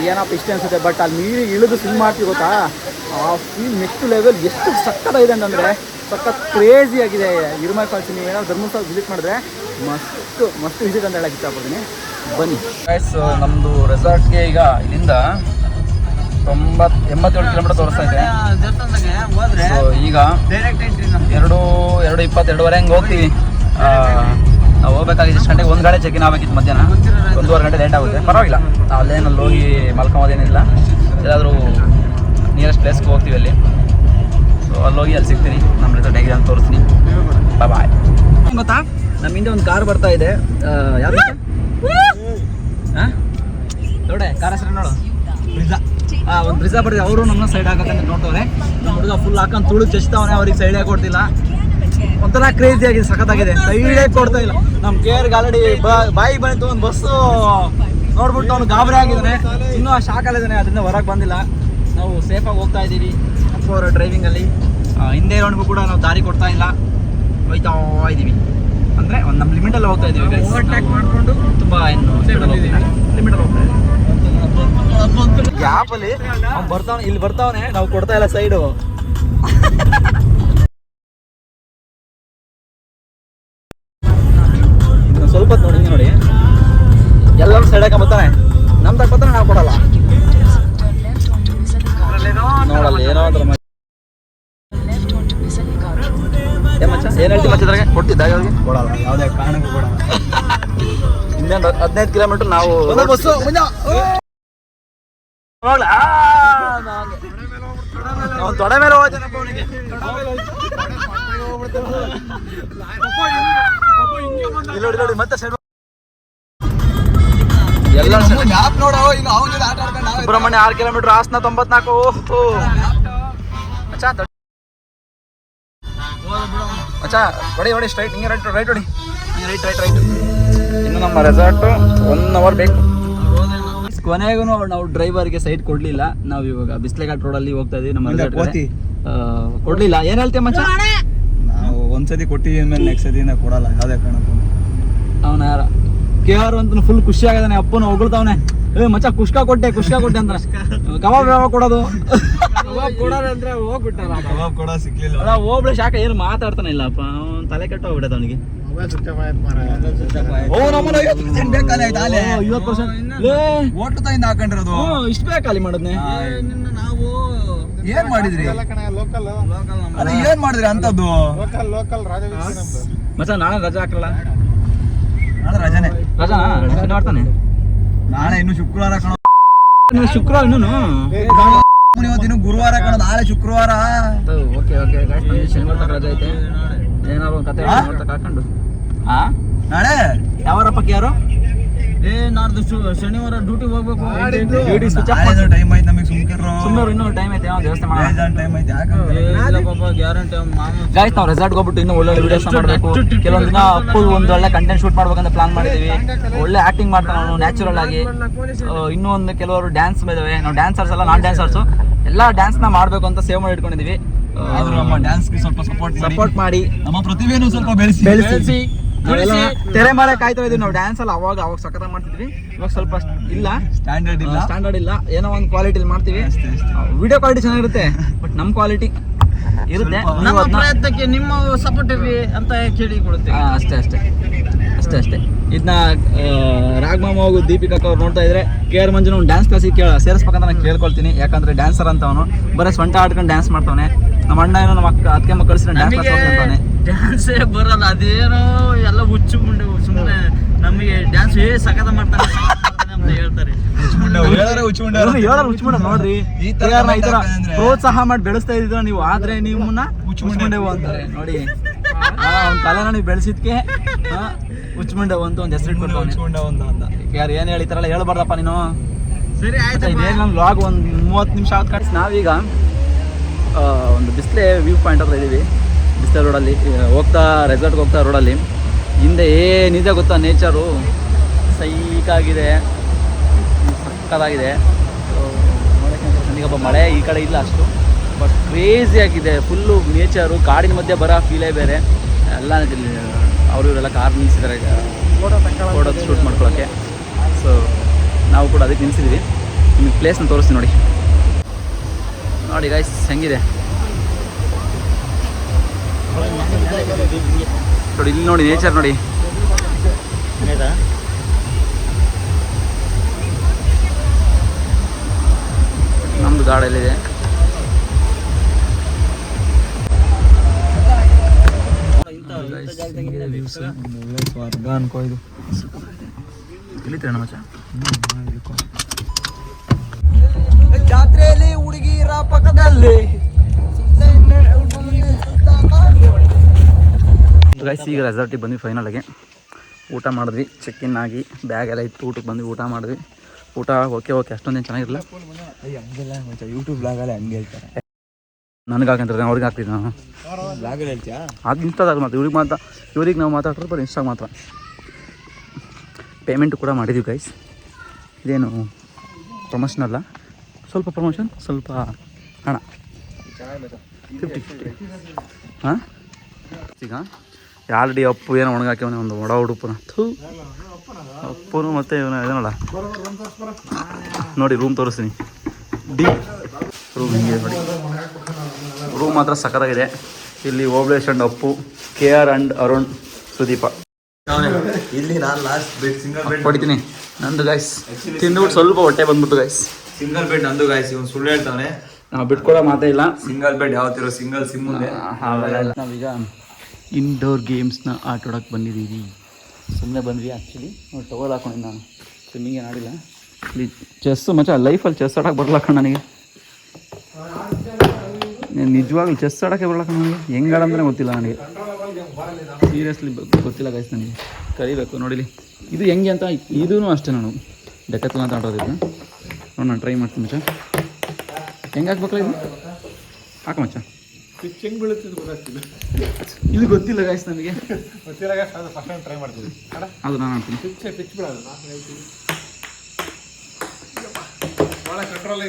ಏನಪ್ಪ ಇಷ್ಟೇ ಅನಿಸುತ್ತೆ. ಬಟ್ ಅಲ್ಲಿ ನೀರಿಗೆ ಇಳಿದು ಸ್ವಿಮ್ ಮಾಡ್ತೀವಿ ಗೊತ್ತಾ, ಆ ಫೀಲ್ ನೆಕ್ಸ್ಟ್ ಲೆವೆಲ್ ಎಷ್ಟು ಸಕ್ಕತ್ತಾಗಿದೆ ಅಂತಂದರೆ ಸಖತ್ ಕ್ರೇಜಿ ಆಗಿದೆ. ಹಿರೇಮನೆ ಫಾಲ್ಸ್ ನೀವು ಏನಾದ್ರು ಧರ್ಮಸ್ಥಳ ವಿಸಿಟ್ ಮಾಡಿದ್ರೆ ಮಸ್ತ್ ವಿಸಿಟ್ ಅಂತ ಹೇಳಕ್ಕೆ ಇಷ್ಟಪಡ್ತೀನಿ. ಬನ್ನಿ ಗೈಸ್, ನಮ್ಮದು ರೆಸಾರ್ಟ್ಗೆ ಈಗ ಇಲ್ಲಿಂದ 87 ಕಿಲೋಮೀಟರ್ ತೋರಿಸ್ತಾ ಇದೆ. ಸೊ ಈಗ 2:20-2:22 ಹಂಗೆ ಹೋಗ್ತೀವಿ. ನಾವು ಹೋಗ್ಬೇಕಾಗಿದ್ದು ಎಷ್ಟು ಗಂಟೆಗೆ? 1 ಗಂಟೆ ಚೆಕಿನ್ ಆಗಬೇಕಿತ್ತು ಮಧ್ಯಾಹ್ನ. 1:15 ಗಂಟೆ ಲೇಟ್ ಆಗುತ್ತೆ, ಪರವಾಗಿಲ್ಲ. ಅಲ್ಲೇನಲ್ಲಿ ಹೋಗಿ ಮಲ್ಕೊಂಬೋದೇನಿಲ್ಲ. ಎಲ್ಲಾದರೂ ನಿಯರೆಸ್ಟ್ ಪ್ಲೇಸ್ಗೆ ಹೋಗ್ತೀವಿ ಅಲ್ಲಿ. ಸೊ ಅಲ್ಲಿ ಹೋಗಿ ಅಲ್ಲಿ ಸಿಗ್ತೀನಿ, ನಮ್ಮ ರೆಸಾರ್ಟ್ ಹೇಗಿದೆ ಅಂತ ತೋರಿಸ್ತೀನಿ. ಬಾಯ್. ಗೊತ್ತಾ, ನಮ್ಮ ಹಿಂದೆ ಒಂದು ಕಾರ್ ಬರ್ತಾ ಇದೆ. ಯಾರು ಹಾಂ ನೋಡೆ ಕಾರ್ ಹೆಸರು ನೋಡು, ಬ್ರಿಜಾ. ಒಂದು ಬ್ರಿಜಾ ಬರ್ತೀವಿ. ಅವರು ನಮ್ಮನ್ನ ಸೈಡ್ ಹಾಕಂತ ನೋಡ್ತವ್ರೆ. ನಮ್ಮ ಹುಡುಗ ಫುಲ್ ಹಾಕೊಂಡು ತುಳು ಚಚ್ತವನೆ, ಅವ್ರಿಗೆ ಸೈಡೇ ಕೊಡ್ತಿಲ್ಲ. ಒಂಥರ ಕ್ರೇಜಿ ಆಗಿದೆ, ಸಖತ್ತಾಗಿದೆ. ಸೈಡೇ ಕೊಡ್ತಾ ಇಲ್ಲ. ನಮ್ಮ ಕೇರ್ಗೆ ಆಲ್ರೆಡಿ ಬಾಯಿಗೆ ಬಂತು ಒಂದು ಬಸ್ಸು ನೋಡ್ಬಿಟ್ಟು ಅವ್ನು ಗಾಬರಿ ಆಗಿದ್ದಾನೆ, ಇನ್ನೂ ಆ ಶಾಕಲ್ಲಿದ್ದಾನೆ, ಅದರಿಂದ ಹೊರಗೆ ಬಂದಿಲ್ಲ. ನಾವು ಸೇಫಾಗಿ ಹೋಗ್ತಾ ಇದ್ದೀವಿ ಅವರ ಡ್ರೈವಿಂಗಲ್ಲಿ. ಹಿಂದೆ ಇರೋನಿಗೂ ಕೂಡ ನಾವು ದಾರಿ ಕೊಡ್ತಾ ಇಲ್ಲ, ಹೋಯ್ತಾ ಇದ್ದೀವಿ. ಅಂದರೆ ಒಂದು ನಮ್ಮ ಲಿಮಿಟಲ್ಲಿ ಹೋಗ್ತಾ ಇದ್ದೀವಿ. ಓವರ್ಟೇಕ್ ಮಾಡಿಕೊಂಡು ತುಂಬ ಏನು ಲಿಮಿಟಲ್ಲಿ ಹೋಗ್ತಾ ಇದ್ದೀವಿ. ಗ್ಯಾಪಲ್ಲಿ ಅವ್ನು ಬರ್ತಾವನೆ, ಇಲ್ಲಿ ಬರ್ತಾವನೆ, ನಾವು ಕೊಡ್ತಾ ಇಲ್ಲ ಸೈಡು. ಸ್ವಲ್ಪ ನೋಡಿ ನೋಡಿ, ಎಲ್ಲರೂ ಸೈಡ್ ಹಾಕ ಬರ್ತಾನೆ, ನಮ್ಮ ತಕ್ಕ ಬರ್ತಾನೆ, ನಾವು ಕೊಡಲ್ಲ. ನೋಡಲ್ಲ ಏನೋ ಅಂತ ಏನು ಹೇಳ್ತೀವಿ ಮಚ್ಚಿದ್ರಾಗೆ ಕೊಡ್ತಿದ್ದ ಅವ್ರಿಗೆ ಕೊಡಲ್ಲ, ಯಾವುದೇ ಕಾರಣಕ್ಕೂ ಕೊಡಲ್ಲ. ಇನ್ನೊಂದು 15 ಕಿಲೋಮೀಟರ್ ನಾವು ಬಸ್ಸು ತೊಡೆ ಮೇಲೆ ಹೋಗ್ತಾನಪ್ಪ ಅವನಿಗೆ. ನೋಡಿ ಮತ್ತೆ ಎಲ್ಲ ಸುಬ್ರಹ್ಮಣ್ಯ 6 ಕಿಲೋಮೀಟರ್, ಹಾಸನ 94. ಅಚ್ಚಾ ಹೊಡಿ ಸ್ಟ್ರೈಟ್, ಹಿಂಗೆ ರೈಟ್ ಹೊಡಿ, ರೈಟ್. ಇನ್ನು ನಮ್ಮ ರೆಸಾರ್ಟ್ 1 ಅವರ್ ಬೇಕು. ಕೊನೆಗೂ ನಾವು ಡ್ರೈವರ್ಗೆ ಸೈಟ್ ಕೊಡ್ಲಿಲ್ಲ. ನಾವು ಇವಾಗ ಬಿಸ್ಲೆಘಾಟ್ ರೋಡಲ್ಲಿ ಹೋಗ್ತಾ ಇದೀವಿ. ನಮ್ಮ ರೆಸಾರ್ಟ್ ಕೊಡ್ಲಿಲ್ಲ. ಏನ್ ಹೇಳ್ತೀಯ ಮಚ್ಚ? ನಾವು ಒಂದ್ಸತಿ ಕೊಟ್ಟಿದ್ದೀವಿ ಮೇಲೆ ನೆಕ್ಸ್ಟ್ ಸತಿಯಿಂದ ಕೊಡಲ್ಲ ಯಾವುದೇ ಕಾರಣಕ್ಕೂ. ಅವನ ಯಾರ KR ಅಂತ ಫುಲ್ ಖುಷಿ ಆಗದಾನೆ. ಅಪ್ಪನ ಹೊಗಳ್ತಾವನೆ, ಮಚ್ಚ ಕುಷ್ಕ ಕೊಟ್ಟೆ ಅಂತ. ಕಬಾಬ್ ಯಾವಾಗ ಕೊಡೋದು? ಕೊಡೋದಂದ್ರೆ ಹೋಗ್ಬಿಟ್ಟಾರ. ಕಬಾಬ್ ಕೂಡ ಸಿಕ್ಲಿಲ್ಲ. ಹೋಗ್ಬಿಡ ಶಾಖ ಏನು ಮಾತಾಡ್ತಾನೆ ಇಲ್ಲಪ್ಪ. ಅವ್ನು ತಲೆ ಕೆಟ್ಟ ಹೋಗ್ಬಿಡತ್ತ ಅವನಿಗೆ. 50% ಹಾಕೊಂಡಿರೋದು ಇಷ್ಟು ಬೇಗ ಖಾಲಿ ಮಾಡೋದ್ನೆ. ಏನ್ ಮಾಡಿದ್ರಿ? ಅಲ್ಲ ಏನ್ ಮಾಡಿದ್ರಿ ಅಂತದ್ದು? ಮಚ್ಚ ನಾಳೆ ರಜಾ ಹಾಕಲ್ಲ. ನಾಳೆ ರಜಾನೆ. ರಜಾ ಮಾಡ್ತಾನೆ. ನಾಳೆ ಇನ್ನು ಶುಕ್ರವಾರ ಕಣ. ಶುಕ್ರವಾರ ಇನ್ನೂ ಇವತ್ತಿನ ಗುರುವಾರ ಕಣ, ನಾಳೆ ಶುಕ್ರವಾರ. ಓಕೆ ಶನಿವಾರ ರಜಾ ಐತೆ. ಏನಾದ್ರು ಒಂದು ಕತೆ ಹಾಕೊಂಡು ನಾಳೆ ಯಾವಾರಪ್ಪ ಯಾರು? ನಾಡ್ದು ಶನಿವಾರ ಡ್ಯೂಟಿಗೆ ಹೋಗ್ಬೇಕು. ಟೈಮ್ ಐತೆ ನಮಗೆ. ಸುಮ್ಮನೆ ಇನ್ನೂ ಟೈಮ್ ಐತೆ. ವ್ಯವಸ್ಥೆ ಟೈಮ್ ಐತೆ. ಗ್ಯಾರಂಟಿ. ಗಾಯ್ಸ್ ನಾವು ರೆಸಾರ್ಟ್ಗೆ ಹೋಗ್ಬಿಟ್ಟು ಇನ್ನೂ ಒಳ್ಳೊಳ್ಳೆ ವಿಡಿಯೋಸ್ ಮಾಡಬೇಕು. ಕೆಲವೊಂದು ದಿನ ಫುಲ್ ಒಂದು ಒಳ್ಳೆ ಕಂಟೆಂಟ್ ಶೂಟ್ ಮಾಡ್ಬೇಕಂತ ಪ್ಲಾನ್ ಮಾಡಿದೀವಿ. ಒಳ್ಳೆ ಆಕ್ಟಿಂಗ್ ಮಾಡ್ತಾನೆ ಅವನು ನ್ಯಾಚುರಲ್ ಆಗಿ. ಇನ್ನೂ ಒಂದು ಕೆಲವರು ಡ್ಯಾನ್ಸ್ ಇದಾವೆ. ನಾವು ಡ್ಯಾನ್ಸರ್ಸ್ ಅಲ್ಲ, ನಾನ್ ಡ್ಯಾನ್ಸರ್ಸು. ಎಲ್ಲ ಡ್ಯಾನ್ಸ್ನ ಮಾಡಬೇಕು ಅಂತ ಸೇವ್ ಮಾಡಿ ಇಟ್ಕೊಂಡಿದೀವಿ. ನಮ್ಮ ಡ್ಯಾನ್ಸ್ಗೆ ಸ್ವಲ್ಪ ಸಪೋರ್ಟ್ ಮಾಡಿ ನಮ್ಮ ಪ್ರತಿಭೆನೂ ಸ್ವಲ್ಪ ಬೆಳೆಸಿ ತೆರೆ ಮರೆ ಕಾಯ್ತಾ ಇದೀವಿ. ನಾವು ಡ್ಯಾನ್ಸ್ ಅಲ್ಲ ಅವಾಗ ಸಖತ್ ಮಾಡ್ತಿದ್ವಿ. ಇವಾಗ ಸ್ವಲ್ಪ ಇಲ್ಲ, ಸ್ಟ್ಯಾಂಡರ್ಡ್ ಇಲ್ಲ. ಏನೋ ಒಂದು ಕ್ವಾಲಿಟಿ ಮಾಡ್ತೀವಿ. ವಿಡಿಯೋ ಕ್ವಾಲಿಟಿ ಚೆನ್ನಾಗಿರುತ್ತೆ, ಬಟ್ ನಮ್ಮ ಕ್ವಾಲಿಟಿ ಇರುತ್ತೆ. ನಮ್ಮ ಪ್ರಯತ್ನಕ್ಕೆ ನಿಮ್ಮ ಸಪೋರ್ಟ್ ಇರಲಿ ಅಂತ ಕೇಳಿ ಕೊಡುತ್ತೆ. ಅಷ್ಟೇ. ಇದನ್ನ ರಾಘಮಾಮ ಹೋಗು ದೀಪಿಕಾ ಅವ್ರು ನೋಡ್ತಾ ಇದ್ರೆ KR ಮಂಜುನ ಒಂದು ಡ್ಯಾನ್ಸ್ ಕ್ಲಾಸಿಗೆ ಸೇರಿಸ್ಬೇಕಂತ ನಾನು ಕೇಳ್ಕೊಳ್ತೀನಿ. ಯಾಕಂದ್ರೆ ಡ್ಯಾನ್ಸರ್ ಅಂತ ಅವನು ಬರೀ ಸ್ವಂಟ ಆಡ್ಕೊಂಡು ಡ್ಯಾನ್ಸ್ ಮಾಡ್ತಾವನೆ. ನಮ್ಮ ಅಣ್ಣ ಏನೋ ನಮ್ಮ ಅಕ್ಕ ಮಕ್ಕಳಿಸಿ ಡ್ಯಾನ್ಸ್ ಮಾಡ್ತಾನೆ. ಡ್ಯಾನ್ಸೇ ಬರಲ್ಲ, ಅದೇನೋ ಎಲ್ಲ ಹುಚ್ಚು ಮುಂಡೆ. ಸುಮ್ಮನೆ ನಮಗೆ ಡ್ಯಾನ್ಸ್ ಸಖತ ಮಾಡ್ತಾನೆ ಅಂತ ಹೇಳ್ತಾರೆ. ನೋಡ್ರಿ, ಈ ತರ ಪ್ರೋತ್ಸಾಹ ಮಾಡಿ ಬೆಳೆಸ್ತಾ ಇದ್ರ ನೀವು. ಆದ್ರೆ ನಿಮ್ಮನ್ನ ಹುಚ್ಚುಮುಂಡೆವು ಅಂತಾರೆ ನೋಡಿ. ಅವ್ನ ಕಲೆನ ನೀವು ಬೆಳೆಸಿದ್ಕೆ ಹುಚ್ಚುಮುಂಡೆವು ಅಂತ ಒಂದು ಹೆಸರು ಇಟ್ಬಿಟ್ಟು ಯಾರು ಏನ್ ಹೇಳಿತಾರಲ್ಲ ಹೇಳ್ಬಾರ್ದಪ್ಪ ನೀನು. ಸರಿ ಆಯ್ತು. ಇದೇನು ನನ್ನ ವ್ಲಾಗ್ ಒಂದು 30 ನಿಮಿಷ ಆಗುತ್ತೆ ಕಾಣಿಸ್. ನಾವೀಗ ಒಂದು ಬಿಸ್ಲೆ ವ್ಯೂ ಪಾಯಿಂಟ್ ಹತ್ರ ಇದ್ದೀವಿ. ಬಿಸ್ಲೆ ರೋಡಲ್ಲಿ ರೆಸಾರ್ಟ್ಗೆ ಹೋಗ್ತಾ ರೋಡಲ್ಲಿ ಹಿಂದೆ ಏನಿದೆ ಗೊತ್ತಾ, ನೇಚರು ಸೈಕಾಗಿದೆ, ಸಕ್ಕತ್ತಾಗಿದೆ. ನನಗಪ್ಪ ಮಳೆ ಈ ಕಡೆ ಇಲ್ಲ ಅಷ್ಟು, ಬಟ್ ಕ್ರೇಜಿ ಆಗಿದೆ. ಫುಲ್ಲು ನೇಚರು, ಕಾಡಿನ ಮಧ್ಯೆ ಬರೋ ಫೀಲೇ ಬೇರೆ. ಎಲ್ಲ ಅವರು ಇವರೆಲ್ಲ ಕಾರ್ ನಿಲ್ಲಿಸಿದ್ದಾರೆ ಫೋಟೋ ಶೂಟ್ ಮಾಡ್ಕೊಳ್ಳೋಕ್ಕೆ. ಸೊ ನಾವು ಕೂಡ ಅದಕ್ಕೆ ನಿಲ್ಲಿಸಿದ್ವಿ. ನಿಮಗೆ ಪ್ಲೇಸ್ನ ತೋರಿಸ್ತೀನಿ ನೋಡಿ ಗೈಸ್ ಹೆಂಗಿದೆ ನೋಡಿ. ಇಲ್ಲಿ ನೋಡಿ ನೇಚರ್ ನೋಡಿ. ನಮ್ದು ಗಾಡಿಯಲ್ಲಿದೆ. ಸ್ವರ್ಗ ಅನ್ಕೋ ಇದು. ಇಲ್ಲಿತ್ರೆ ನಮ್ಮ ಜಾತ್ರೆಯಲ್ಲಿ ಹುಡುಗಿರ ಪಕ್ಕದಲ್ಲಿ ಗೈಸ್ ಈಗ ರೆಸಾರ್ಟಿಗೆ ಬಂದ್ವಿ ಫೈನಲಾಗಿ. ಊಟ ಮಾಡಿದ್ವಿ, ಚೆಕ್ ಇನ್ ಆಗಿ ಬ್ಯಾಗ್ ಎಲ್ಲ ಇತ್ತು. ಊಟಕ್ಕೆ ಬಂದ್ವಿ, ಊಟ ಮಾಡಿದ್ವಿ. ಊಟ ಓಕೆ ಅಷ್ಟೊಂದೇನು ಚೆನ್ನಾಗಿರಲಿಲ್ಲ. ಯೂಟ್ಯೂಬ್ ಬ್ಲಾಗಲ್ಲಿ ಹಂಗೆ ಹೇಳ್ತಾರೆ. ನನಗೆ ಹಾಕಂತಾರೆ, ಅವ್ರಿಗೆ ಹಾಕ್ತಿದ್ದೆ ನಾನು. ಬ್ಲಾಗಲ್ಲಿ ಹೇಳ್ತೀಯಾ? ಅದು ಇನ್ಸ್ಟಾದಾಗ ಮಾತ್ರ ಇವ್ರಿಗೆ ನಾವು ಮಾತಾಡ್ತಾರೆ ಬರೀ ಇನ್ಸ್ಟಾಗ ಮಾತ್ರ. ಪೇಮೆಂಟ್ ಕೂಡ ಮಾಡಿದ್ದೀವಿ ಗೈಸ್. ಇದೇನು ಪ್ರಮೋಷನ್ ಅಲ್ಲ, ಸ್ವಲ್ಪ ಪ್ರಮೋಷನ್, ಸ್ವಲ್ಪ ಹಣ. 50-50 ಹಾಂ. ಈಗ ಆಲ್ರೆಡಿ ಅಪ್ಪು ಏನೋ ಒಣಗಾಕ್ಯವನೇ ಒಂದು ಒಡ ಉಡುಪುನ ಅಪ್ಪನು ಮತ್ತು ಇವನ ಏನಲ್ಲ ನೋಡಿ. ರೂಮ್ ತೋರಿಸ್ತೀನಿ. ರೂಮ್ ಹಿಂಗಿದೆ ನೋಡಿ. ರೂಮ್ ಮಾತ್ರ ಸಖತ್ತಾಗಿದೆ. ಇಲ್ಲಿ Obalesh and Appu, KR and Arun, Sudeepa. ಇಲ್ಲಿ ನಾನು ಲಾಸ್ಟ್ ಬೆಡ್ ಸಿಂಗಲ್ ಬೆಡ್ ಹೊಡಿತೀನಿ ನಂದು ಗೈಸ್. ತಿಂದ್ಬಿಟ್ಟು ಸ್ವಲ್ಪ ಹೊಟ್ಟೆ ಬಂದ್ಬಿಟ್ಟು ಗೈಸ್. ಸಿಂಗಲ್ ಬೆಡ್ ನಂದು ಗಾಯ್ಸ್. ಇವನು ಸುಳ್ಳು ಹೇಳ್ತಾನೆ. ನಾವು ಬಿಟ್ಕೊಡೋ ಮಾತೇ ಇಲ್ಲ. ಸಿಂಗಲ್ ಬೆಡ್ ಯಾವತ್ತಿರೋ ಸಿಂಗಲ್ ಸಿಮ್ ಮುಂದೆ. ನಾವೀಗ ಇಂಡೋರ್ ಗೇಮ್ಸ್ನ ಆಟಾಡೋಕ್ಕೆ ಬಂದಿದ್ದೀವಿ. ಸುಮ್ಮನೆ ಬಂದ್ವಿ ಆ್ಯಕ್ಚುಲಿ. ನೋಡಿ ಟವಲ್ ಹಾಕೊಂಡಿದ್ದು ನಾನು. ಸ್ವಿಮ್ಮಿಂಗ್ ಏನು ಆಡಿಲ್ಲ. ಇಲ್ಲಿ ಚೆಸ್ಸು ಮಚ್ಚ, ಲೈಫಲ್ಲಿ ಚೆಸ್ ಆಡೋಕ್ಕೆ ಬರಲ್ಲ ಕಣ ನನಗೆ. ನಿಜವಾಗ್ಲೂ ಚೆಸ್ ಆಡೋಕ್ಕೆ ಬರಲ್ಲ ಕಣ ನನಗೆ. ಹೆಂಗೆ ಆಡಂದ್ರೆ ಗೊತ್ತಿಲ್ಲ ನನಗೆ. ಸೀರಿಯಸ್ಲಿ ಗೊತ್ತಿಲ್ಲ ಗೈಸ್ ನನಗೆ, ಕಲಿಬೇಕು ನೋಡಿಲಿ. ಇದು ಹೆಂಗೆ ಅಂತ ಇದೂ ಅಷ್ಟೇ ನಾನು ಡೆಕ್ಕತ್ತಲ್ಲ ಅಂತ ಆಟೋದಿದ್ದು ನೋಡಿ, ನಾನು ಟ್ರೈ ಮಾಡ್ತೀನಿ ಮಚ್ಚ. ಹೆಂಗೆ ಹಾಕ್ಬೇಕಲ್ಲ ಇದು? ಹಾಕ ಮಚ್ಚ. ಪಿಚ್ ಹೆಂಗೆ ಬೀಳುತ್ತಿದ್ದು ಗೊತ್ತಾಗ್ತಿಲ್ಲ. ಇದು ಗೊತ್ತಿಲ್ಲ ಗೈಸ್ ನನಗೆ, ಗೊತ್ತಿಲ್ಲ ಗಾಯ್ಸ್, ಅದು ಫಸ್ಟ್ ಟೈಮ್ ಟ್ರೈ ಮಾಡ್ತೀವಿ. ಅದು ನಾನು ಆಡ್ತೀನಿ. ಪಿಚ್ ಬಿಡೋದು ನಾನು ಹೇಳ್ತೀನಿ. ಭಾಳ ಕಂಟ್ರೋಲ್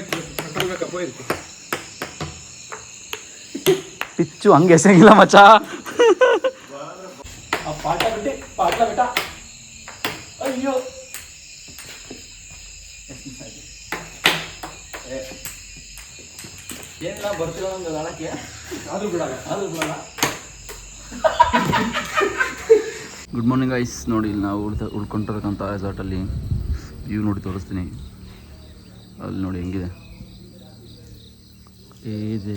ಬೇಕಪ್ಪ ಇದಕ್ಕೆ. ಪಿಚ್ಚು ಹಂಗೆ ಎಸೆಂಗಿಲ್ಲ ಮಚ್ಚ. ಪಾಟ್ಲ ಬಿಟ್ಟ. ಅಯ್ಯೋ ಏನಿಲ್ಲ, ಬರ್ತಿರೋ ಒಂದು ನಾಳಕ್ಕೆ ಆದ್ರೂ ಬಿಡಲ್ಲ. Good morning guys. ನೋಡಿ ಇಲ್ಲಿ ನಾವು ಉಳ್ಕೊಂಡಿರ್ತಕ್ಕಂಥ ರೆಸಾರ್ಟಲ್ಲಿ ವ್ಯೂ ನೋಡಿ ತೋರಿಸ್ತೀನಿ. ಅಲ್ಲಿ ನೋಡಿ ಹೆಂಗಿದೆ,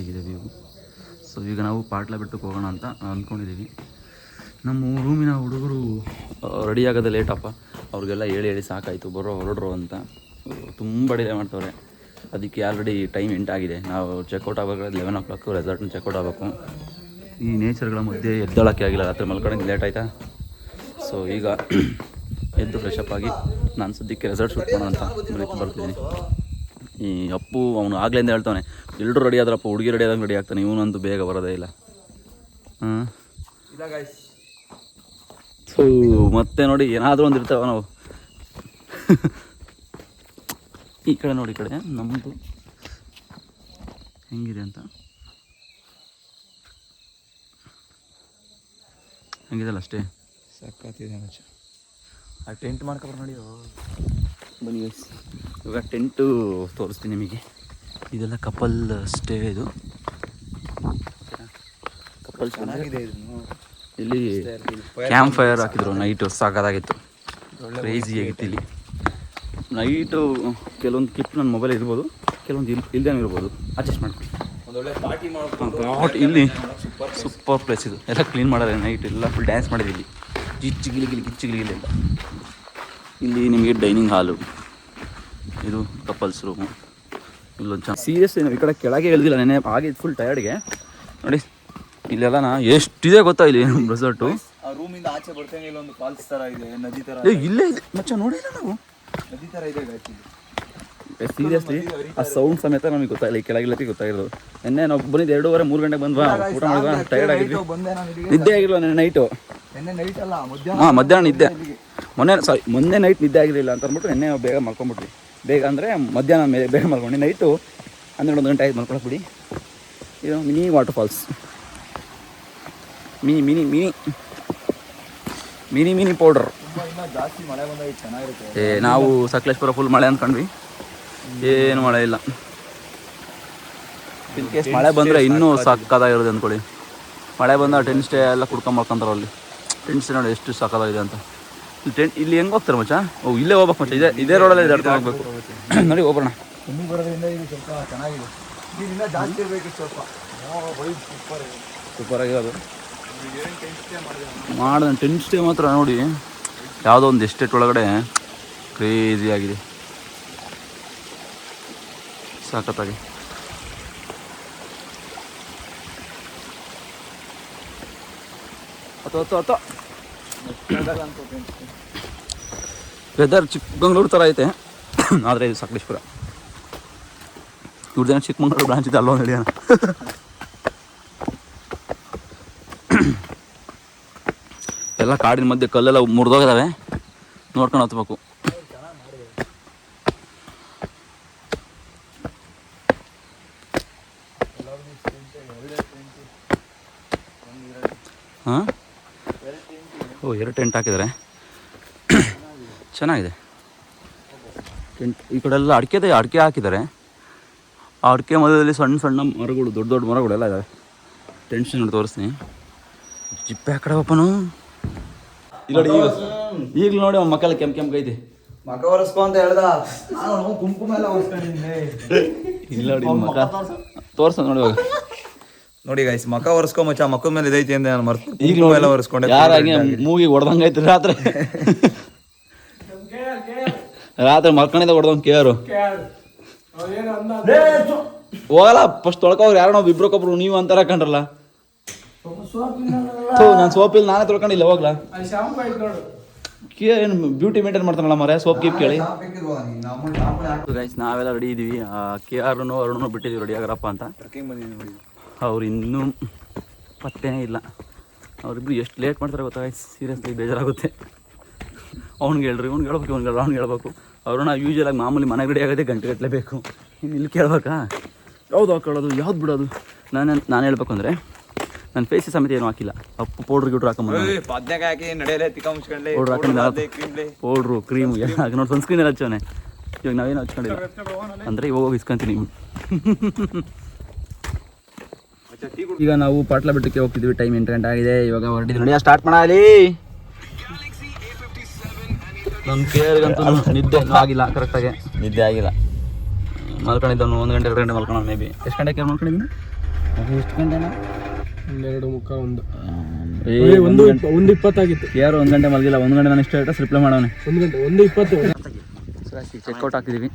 ಆಗಿದೆ ವ್ಯೂ. ಸೊ ಈಗ ನಾವು ಪಾಟ್ಲ ಬೆಟ್ಟಕ್ಕೆ ಹೋಗೋಣ ಅಂತ ಅಂದ್ಕೊಂಡಿದ್ದೀವಿ. ನಮ್ಮ ರೂಮಿನ ಹುಡುಗರು ರೆಡಿ ಆಗೋದೇ ಲೇಟಪ್ಪ, ಅವ್ರಿಗೆಲ್ಲ ಹೇಳಿ ಸಾಕಾಯಿತು, ಹೊರಡ್ರು ಅಂತ ತುಂಬ ಡಿಲೇ ಮಾಡ್ತವ್ರೆ. ಅದಕ್ಕೆ ಆಲ್ರೆಡಿ ಟೈಮ್ ಎಂಟಾಗಿದೆ. ನಾವು ಚೆಕ್ಔಟ್ ಆಗಬೇಕು 11 o'clock, ರೆಸಾರ್ಟ್ನ ಚೆಕ್ಔಟ್ ಆಗಬೇಕು. ಈ ನೇಚರ್ಗಳ ಮಧ್ಯೆ ಎದ್ದಳಕ್ಕೆ ಆಗಿಲ್ಲ, ರಾತ್ರಿ ಮಲ್ಕೊಳ್ಳೋಂಗೆ ಲೇಟ್ ಆಯಿತಾ. ಸೊ ಈಗ ಎದ್ದು ಫ್ರೆಶ್ ಅಪ್ ಆಗಿ ನಾನು ಸದ್ಯಕ್ಕೆ ರೆಸಾರ್ಟ್ ಶೂಟ್ ಮಾಡೋಣ ಅಂತ ಬರ್ತಿದ್ದೀನಿ. ಈ ಅಪ್ಪು ಅವನು ಆಗ್ಲಿಂದ ಹೇಳ್ತಾನೆ, ಎಲ್ಲರೂ ರೆಡಿ ಆದ್ರಪ್ಪ, ಹುಡುಗಿ ರೆಡಿ ಆದಂಗೆ ರೆಡಿ ಆಗ್ತಾನೆ, ಇವನಂತೂ ಬೇಗ ಬರೋದೇ ಇಲ್ಲ. ಸೊ ಮತ್ತೆ ನೋಡಿ ಏನಾದರೂ ಒಂದು ಇರ್ತಾವ ನಾವು. ಈ ಕಡೆ ನೋಡಿ, ಈ ಕಡೆ ನಮ್ಮದು ಹೆಂಗಿದೆ ಅಂತ, ಹೆಂಗಿದಲ್ಲ ಅಷ್ಟೇ ಸಾಕಾಗ್ತಿದೆ ಮಚ್ಚ. ಆ ಟೆಂಟ್ ಮಾಡ್ಕೊಬಾರ ನೋಡಿ. ಬನ್ನಿ ಗೈಸ್, ಇವಾಗ ಟೆಂಟು ತೋರಿಸ್ತೀನಿ ನಿಮಗೆ. ಇದೆಲ್ಲ ಕಪಲ್ ಸ್ಟೇ. ಇದು ಕಪಲ್ ಚೆನ್ನಾಗಿದೆ. ಇಲ್ಲಿ ಕ್ಯಾಂಪ್ ಫೈರ್ ಹಾಕಿದ್ರು ನೈಟು, ಸಾಕಾಗಿತ್ತು, ಕ್ರೇಜಿ ಆಗಿತ್ತು. ಇಲ್ಲಿ ನೈಟು ಕೆಲವೊಂದು ಕ್ಲಿಪ್ ನನ್ನ ಮೊಬೈಲ್ ಇರ್ಬೋದು, ಕೆಲವೊಂದು ಇಲ್ಲದೇ ಇರ್ಬೋದು, ಅಡ್ಜಸ್ಟ್ ಮಾಡ್ತೀನಿ. ಒಂದೊಳ್ಳೆ ಪಾರ್ಟಿ ಇಲ್ಲಿ ಸೂಪರ್ ಪ್ಲೇಸ್. ಇದು ಎಲ್ಲ ಕ್ಲೀನ್ ಮಾಡೋದು ನೈಟ್, ಎಲ್ಲ ಫುಲ್ ಡ್ಯಾನ್ಸ್ ಮಾಡಿದ್ದೀವಿ. ಗಿಚ್ಚಿಗಿಲಿ ಅಂತ. ಇಲ್ಲಿ ನಿಮಗೆ ಡೈನಿಂಗ್ ಹಾಲು, ಇದು ಕಪಲ್ಸ್ ರೂಮು. ಇಲ್ಲೊಂದು ಚೆನ್ನಾಗಿ ಸೀರಿಯಸ್ ನಾವು ಈ ಕಡೆ ಕೆಳಗೆ ಇಳಿದಿಲ್ಲ, ನೆನೆ ಆಗಿದ್ದು ಫುಲ್ ಟಯರ್ಡ್ಗೆ. ನೋಡಿ ಇಲ್ಲೆಲ್ಲ ಎಷ್ಟಿದೆ ಗೊತ್ತಾ ಇಲ್ಲಿ ರೆಸಾರ್ಟು. ಆ ರೂಮಿಂದ ಆಚೆ ಬರ್ತೇನೆ, ಇಲ್ಲೊಂದು ಫಾಲ್ಸ್ ಥರ ಇದೆ, ನದಿ ಥರ ಇಲ್ಲೇ ಇದೆ ಮಚ್ಚ, ನೋಡಿಲ್ಲ ನಾವು, ನದಿ ಥರ ಇದೆ. ಸೀರಿಯಸ್ಲಿ ಆ ಸೌಂಡ್ ಸಮೇತ ನಮಗೆ ಗೊತ್ತಾಗಿಲ್ಲ, ಈ ಕೆಳಗಿಲ್ಲಕ್ಕೆ ಗೊತ್ತಾಗಿರೋದು. ನೆನ್ನೆ ನಾವು ಬಂದಿದ್ದು 2:30-3 ಗಂಟೆಗೆ ಬಂದ್ವಾ, ಊಟ ಮಾಡಿದ್ವಾ, ಟಯರ್ಡ್ ಆಗಿದ್ವಿ, ನಿದ್ದೆ ಆಗಿಲ್ಲ ನೆನ್ನೆ ನೈಟು. ನೈಟ್ ಅಲ್ಲ, ಮಧ್ಯಾಹ್ನ ನಿದ್ದೆ, ಮೊನ್ನೆ ನೈಟ್ ನಿದ್ದೆ ಆಗಿರಲಿಲ್ಲ ಅಂತ ಅಂದ್ಬಿಟ್ಟು ನೆನ್ನೆ ನಾವು ಬೇಗ ಮಲ್ಕೊಂಡ್ಬಿಟ್ವಿ. ಬೇಗ ಅಂದರೆ ಮಧ್ಯಾಹ್ನ ಮೇಲೆ ಬೇಗ ಮಲ್ಕೊಂಡು, ನೈಟು 12 ಗಂಟೆ ಆಯ್ತು ಮಲ್ಕೊಳಕ್ಕೆ ಬಿಡಿ. ಇದು mini water falls, mini powder. ಜಾಸ್ತಿ ಮಳೆ ಬಂದಾಗ ಚೆನ್ನಾಗಿರುತ್ತೆ. ನಾವು ಸಕಲೇಶ್ಪುರ ಫುಲ್ ಮಳೆ ಅಂದ್ಕೊಂಡ್ವಿ, ಏನು ಮಳೆ ಇಲ್ಲ. ಇನ್ ಕೇಸ್ ಮಳೆ ಬಂದರೆ ಇನ್ನೂ ಸಕ್ಕದಾಗಿರೋದು ಅಂದ್ಕೊಳ್ಳಿ. ಮಳೆ ಬಂದ ಟೆಂಟ್ ಸ್ಟೇ ಎಲ್ಲ ಕುಡ್ಕೊಂಬರ್ಕೊಂತಾರೆ ಅಲ್ಲಿ. ಟೆಂಟ್ ಸ್ಟೇ ನೋಡಿ ಎಷ್ಟು ಸಕ್ಕದಾಗಿದೆ ಅಂತ. ಇಲ್ಲಿ ಹೆಂಗೆ ಹೋಗ್ತಾರೆ ಮಚ್ಚ? ಇಲ್ಲೇ ಹೋಗ್ಬೇಕು ಮಚ್ಚ, ಇದೇ ರೋಡಲ್ಲೇ ಇದಾಡ್ಕೊಂಡು ಹೋಗ್ಬೇಕು. ನೋಡಿ ಹೋಗೋಣ. ತುಂಬ ಬರೋದ್ರಿಂದ ಇದು ಸ್ವಲ್ಪ ಚೆನ್ನಾಗಿದೆ. ಇದರಿಂದ ಜಾಸ್ತಿ ಇರಬೇಕು ಸ್ವಲ್ಪ. ಸೂಪರ್ ಆಗಿರೋದು ಮಾಡಿದ ಟೆಂಟ್ ಸ್ಟೇ ಮಾತ್ರ ನೋಡಿ, ಯಾವುದೋ ಒಂದು ಎಸ್ಟೇಟ್ ಒಳಗಡೆ ಕ್ರೇಜಿ ಆಗಿದೆ, ಸಾಕತ್ತಾಗಿ. ಅಥವಾ ವೆದರ್ ಚಿಕ್ಕಮಂಗ್ಳೂರು ಥರ ಐತೆ, ಆದರೆ ಇದು ಸಕಲೇಶ್ಪುರ. ಇವ್ರದ್ದೇನೋ ಚಿಕ್ಕಮಂಗ್ಳೂರು ಬ್ರಾಂಚ್ ಇದೆ, ಅಲ್ಲೋ ನಡೆಯೋಣ. ಎಲ್ಲ ಕಾಡಿನ ಮಧ್ಯೆ ಕಲ್ಲೆಲ್ಲ ಮುರಿದೋಗಿದಾವೆ, ನೋಡ್ಕೊಂಡು ಹತ್ಬೇಕು. ಹಾಂ, 2 ಟೆಂಟ್ ಹಾಕಿದ್ದಾರೆ, ಚೆನ್ನಾಗಿದೆ ಟೆಂಟ್. ಈ ಕಡೆ ಎಲ್ಲ ಅಡಿಕೆ ಹಾಕಿದ್ದಾರೆ. ಆ ಅಡಿಕೆ ಮಧ್ಯದಲ್ಲಿ ಸಣ್ಣ ಸಣ್ಣ ಮರಗಳು, ದೊಡ್ಡ ದೊಡ್ಡ ಮರಗಳೆಲ್ಲ ಇದ್ದಾವೆ. ಟೆಂಟ್ ನೋಡಿ ತೋರಿಸ್ತೀನಿ. ಜಿಪ್ಪೆ ಆ ಕಡೆ ಒಪ್ಪನು ಇಲ್ಲ ನೋಡಿ. ಈಗಲೂ ನೋಡಿ ಅವ್ನ ಮಕ್ಕಳ ಕೆಂಪೈತಿ. ಮಕ ಒರೆಸ್ಕೊ ಅಂತ ಹೇಳ್ದ, ಕುಂಕುಮ ಎಲ್ಲ ಒರೆಸ್ಕೊಂಡಿದ್ದೆ. ಇಲ್ಲ ನೋಡಿ ಮಕ ತೋರ್ಸ ನೋಡಿ. ಇವಾಗ ನೋಡಿ ಗೈಸ್, ಮಕ ಒರೆಸ್ಕೊ ಮಚ್ಚ, ಮಕ್ಕದ ಮೇಲೆ ಇದೈತಿ ಅಂತ ನಾನು ಮರ್ತು ಈಗ ಎಲ್ಲ ಒರೆಸ್ಕೊಂಡೆ. ಯಾರಾಗಿ ಮೂಗಿಗೆ ಹೊಡೆದಂಗೈತಿ ರಾತ್ರಿ ಮಲ್ಕೊಂಡಿದ್ದ ಹೊಡೆದವ್ ಕೇರು ಹೋಗಲ್ಲ. ಫಸ್ಟ್ ತೊಳ್ಕೋರು ಯಾರೋ ನಾವು ಇಬ್ರೊಬ್ಬರು ನೀವು ಅಂತಾರ ಕಂಡ್ರಲ್ಲ. ನಾನು ಸೋಪಿಲ್ಲ ನಾನೇ ತೊಳ್ಕೊಂಡಿಲ್ಲ ಹೋಗ್ಲಾ ಅಲ್ಲಿ ಶಾಂಪು ಆಯ್ತು ನೋಡು. ಏನು ಬ್ಯೂಟಿ ಮೇಂಟೈನ್ ಮಾಡ್ತಾನಲ್ಲ ಮರೆ ಸೋಪ್ ಗೀಪ್ ಕೇಳಿ ಗೈಸ್ ನಾವೆಲ್ಲ ರೆಡಿ ಇದ್ದೀವಿ. ಕೆ ಆರ್ನು ಅರುಣನು ಬಿಟ್ಟಿದ್ದೀವಿ ರೆಡಿ ಆಗರಪ್ಪ ಅಂತ. ಅವ್ರು ಇನ್ನೂ ಪತ್ತೇನೇ ಇಲ್ಲ. ಅವರಿಬ್ರು ಎಷ್ಟು ಲೇಟ್ ಮಾಡ್ತಾರೆ ಗೊತ್ತಾ ಗೈಸ್, ಸೀರಿಯಸ್ಲಿ ಬೇಜಾರಾಗುತ್ತೆ. ಅವ್ನಿಗೆ ಹೇಳ್ರಿ ಅವ್ನಿಗೆ ಹೇಳ್ಬೇಕು, ಅವ್ನಿಗೆ ಹೇಳ್ಬೇಕು. ಅರುಣ ಯೂಶಲಾಗಿ ಮಾಮೂಲಿ ಮನೆಗೆ ರೆಡಿ ಆಗೋದೇ ಗಂಟೆ ಬೇಕು. ಇನ್ನು ಇಲ್ಲಿ ಕೇಳ್ಬೇಕಾ, ಯಾವ್ದು ಹಾಕೊಳ್ಳೋದು ಯಾವ್ದು ಬಿಡೋದು. ನಾನು ಹೇಳ್ಬೇಕು ಅಂದರೆ ನನ್ನ ಫೇಸ್ ಸಮೇತ ಏನೂ ಹಾಕಿಲ್ಲ. ಅಪ್ಪು ಪೌಡ್ರ್ ಗಿಡ್ರು ಹಾಕೊಂಬಂದು ಪೌಡ್ರ್ ಹಾಕೊಂಡು ಪೌಡ್ರು ಕ್ರೀಮು ಎಲ್ಲ ಹಾಕಿ ನೋಡಿ ಸನ್ಸ್ಕ್ರೀನ್ ಎಲ್ಲ ಹಚ್ಚೋನೆ. ಇವಾಗ ನಾವೇನು ಹಚ್ಕೊಂಡಿಲ್ಲ ಅಂದರೆ ಇವಾಗ ಹೋಗಿ ಇಸ್ಕೊಂತೀನಿ. ಈಗ ನಾವು ಪಾಟ್ಲ ಬೆಟ್ಟಕ್ಕೆ ಹೋಗ್ತಿದ್ವಿ. ಟೈಮ್ 8 ಗಂಟೆ ಆಗಿದೆ. ಇವಾಗ ಹೊರಟಿದ್ವಿ ನೋಡಿ, ಸ್ಟಾರ್ಟ್ ಮಾಡಲಿ. ನಮ್ಮ ಕೇರ್ಗಂತೂ ನಿದ್ದೆ ಆಗಿಲ್ಲ, ಕರೆಕ್ಟಾಗಿ ನಿದ್ದೆ ಆಗಿಲ್ಲ. ಮಲ್ಕೊಂಡಿದ್ದವನು 1 ಗಂಟೆ 2 ಗಂಟೆ ಮಲ್ಕೊಳ್ಳೋಣ. ಮೇ ಬಿ ಎಷ್ಟು ಗಂಟೆ ಕೇರ್ ಮಲ್ಕೊಂಡಿದ್ದೀನಿ? ಎಷ್ಟು ಗಂಟೆನಾ? 2:15 1:20 ಯಾರು 1 ಗಂಟೆ ಮಲಗಿಲ್ಲ. 1 ಗಂಟೆ ನಾನು ಇಷ್ಟು ಹೇಳ್ತಾ ರಿಪ್ಲೈ ಮಾಡೋನೆ. 1:20 ಚೆಕ್ಔಟ್ ಹಾಕಿದ್ದೀವಿ.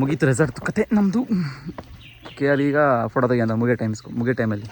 ಮುಗೀತು ರೆಸಾರ್ಟ್ ಕತೆ ನಮ್ಮದು. ಕೆ ಆರ್ ಈಗ ಫೋಟೋ ತೆಗಿ ಅಂತ ಮುಗಿಯೋ ಟೈಮಲ್ಲಿ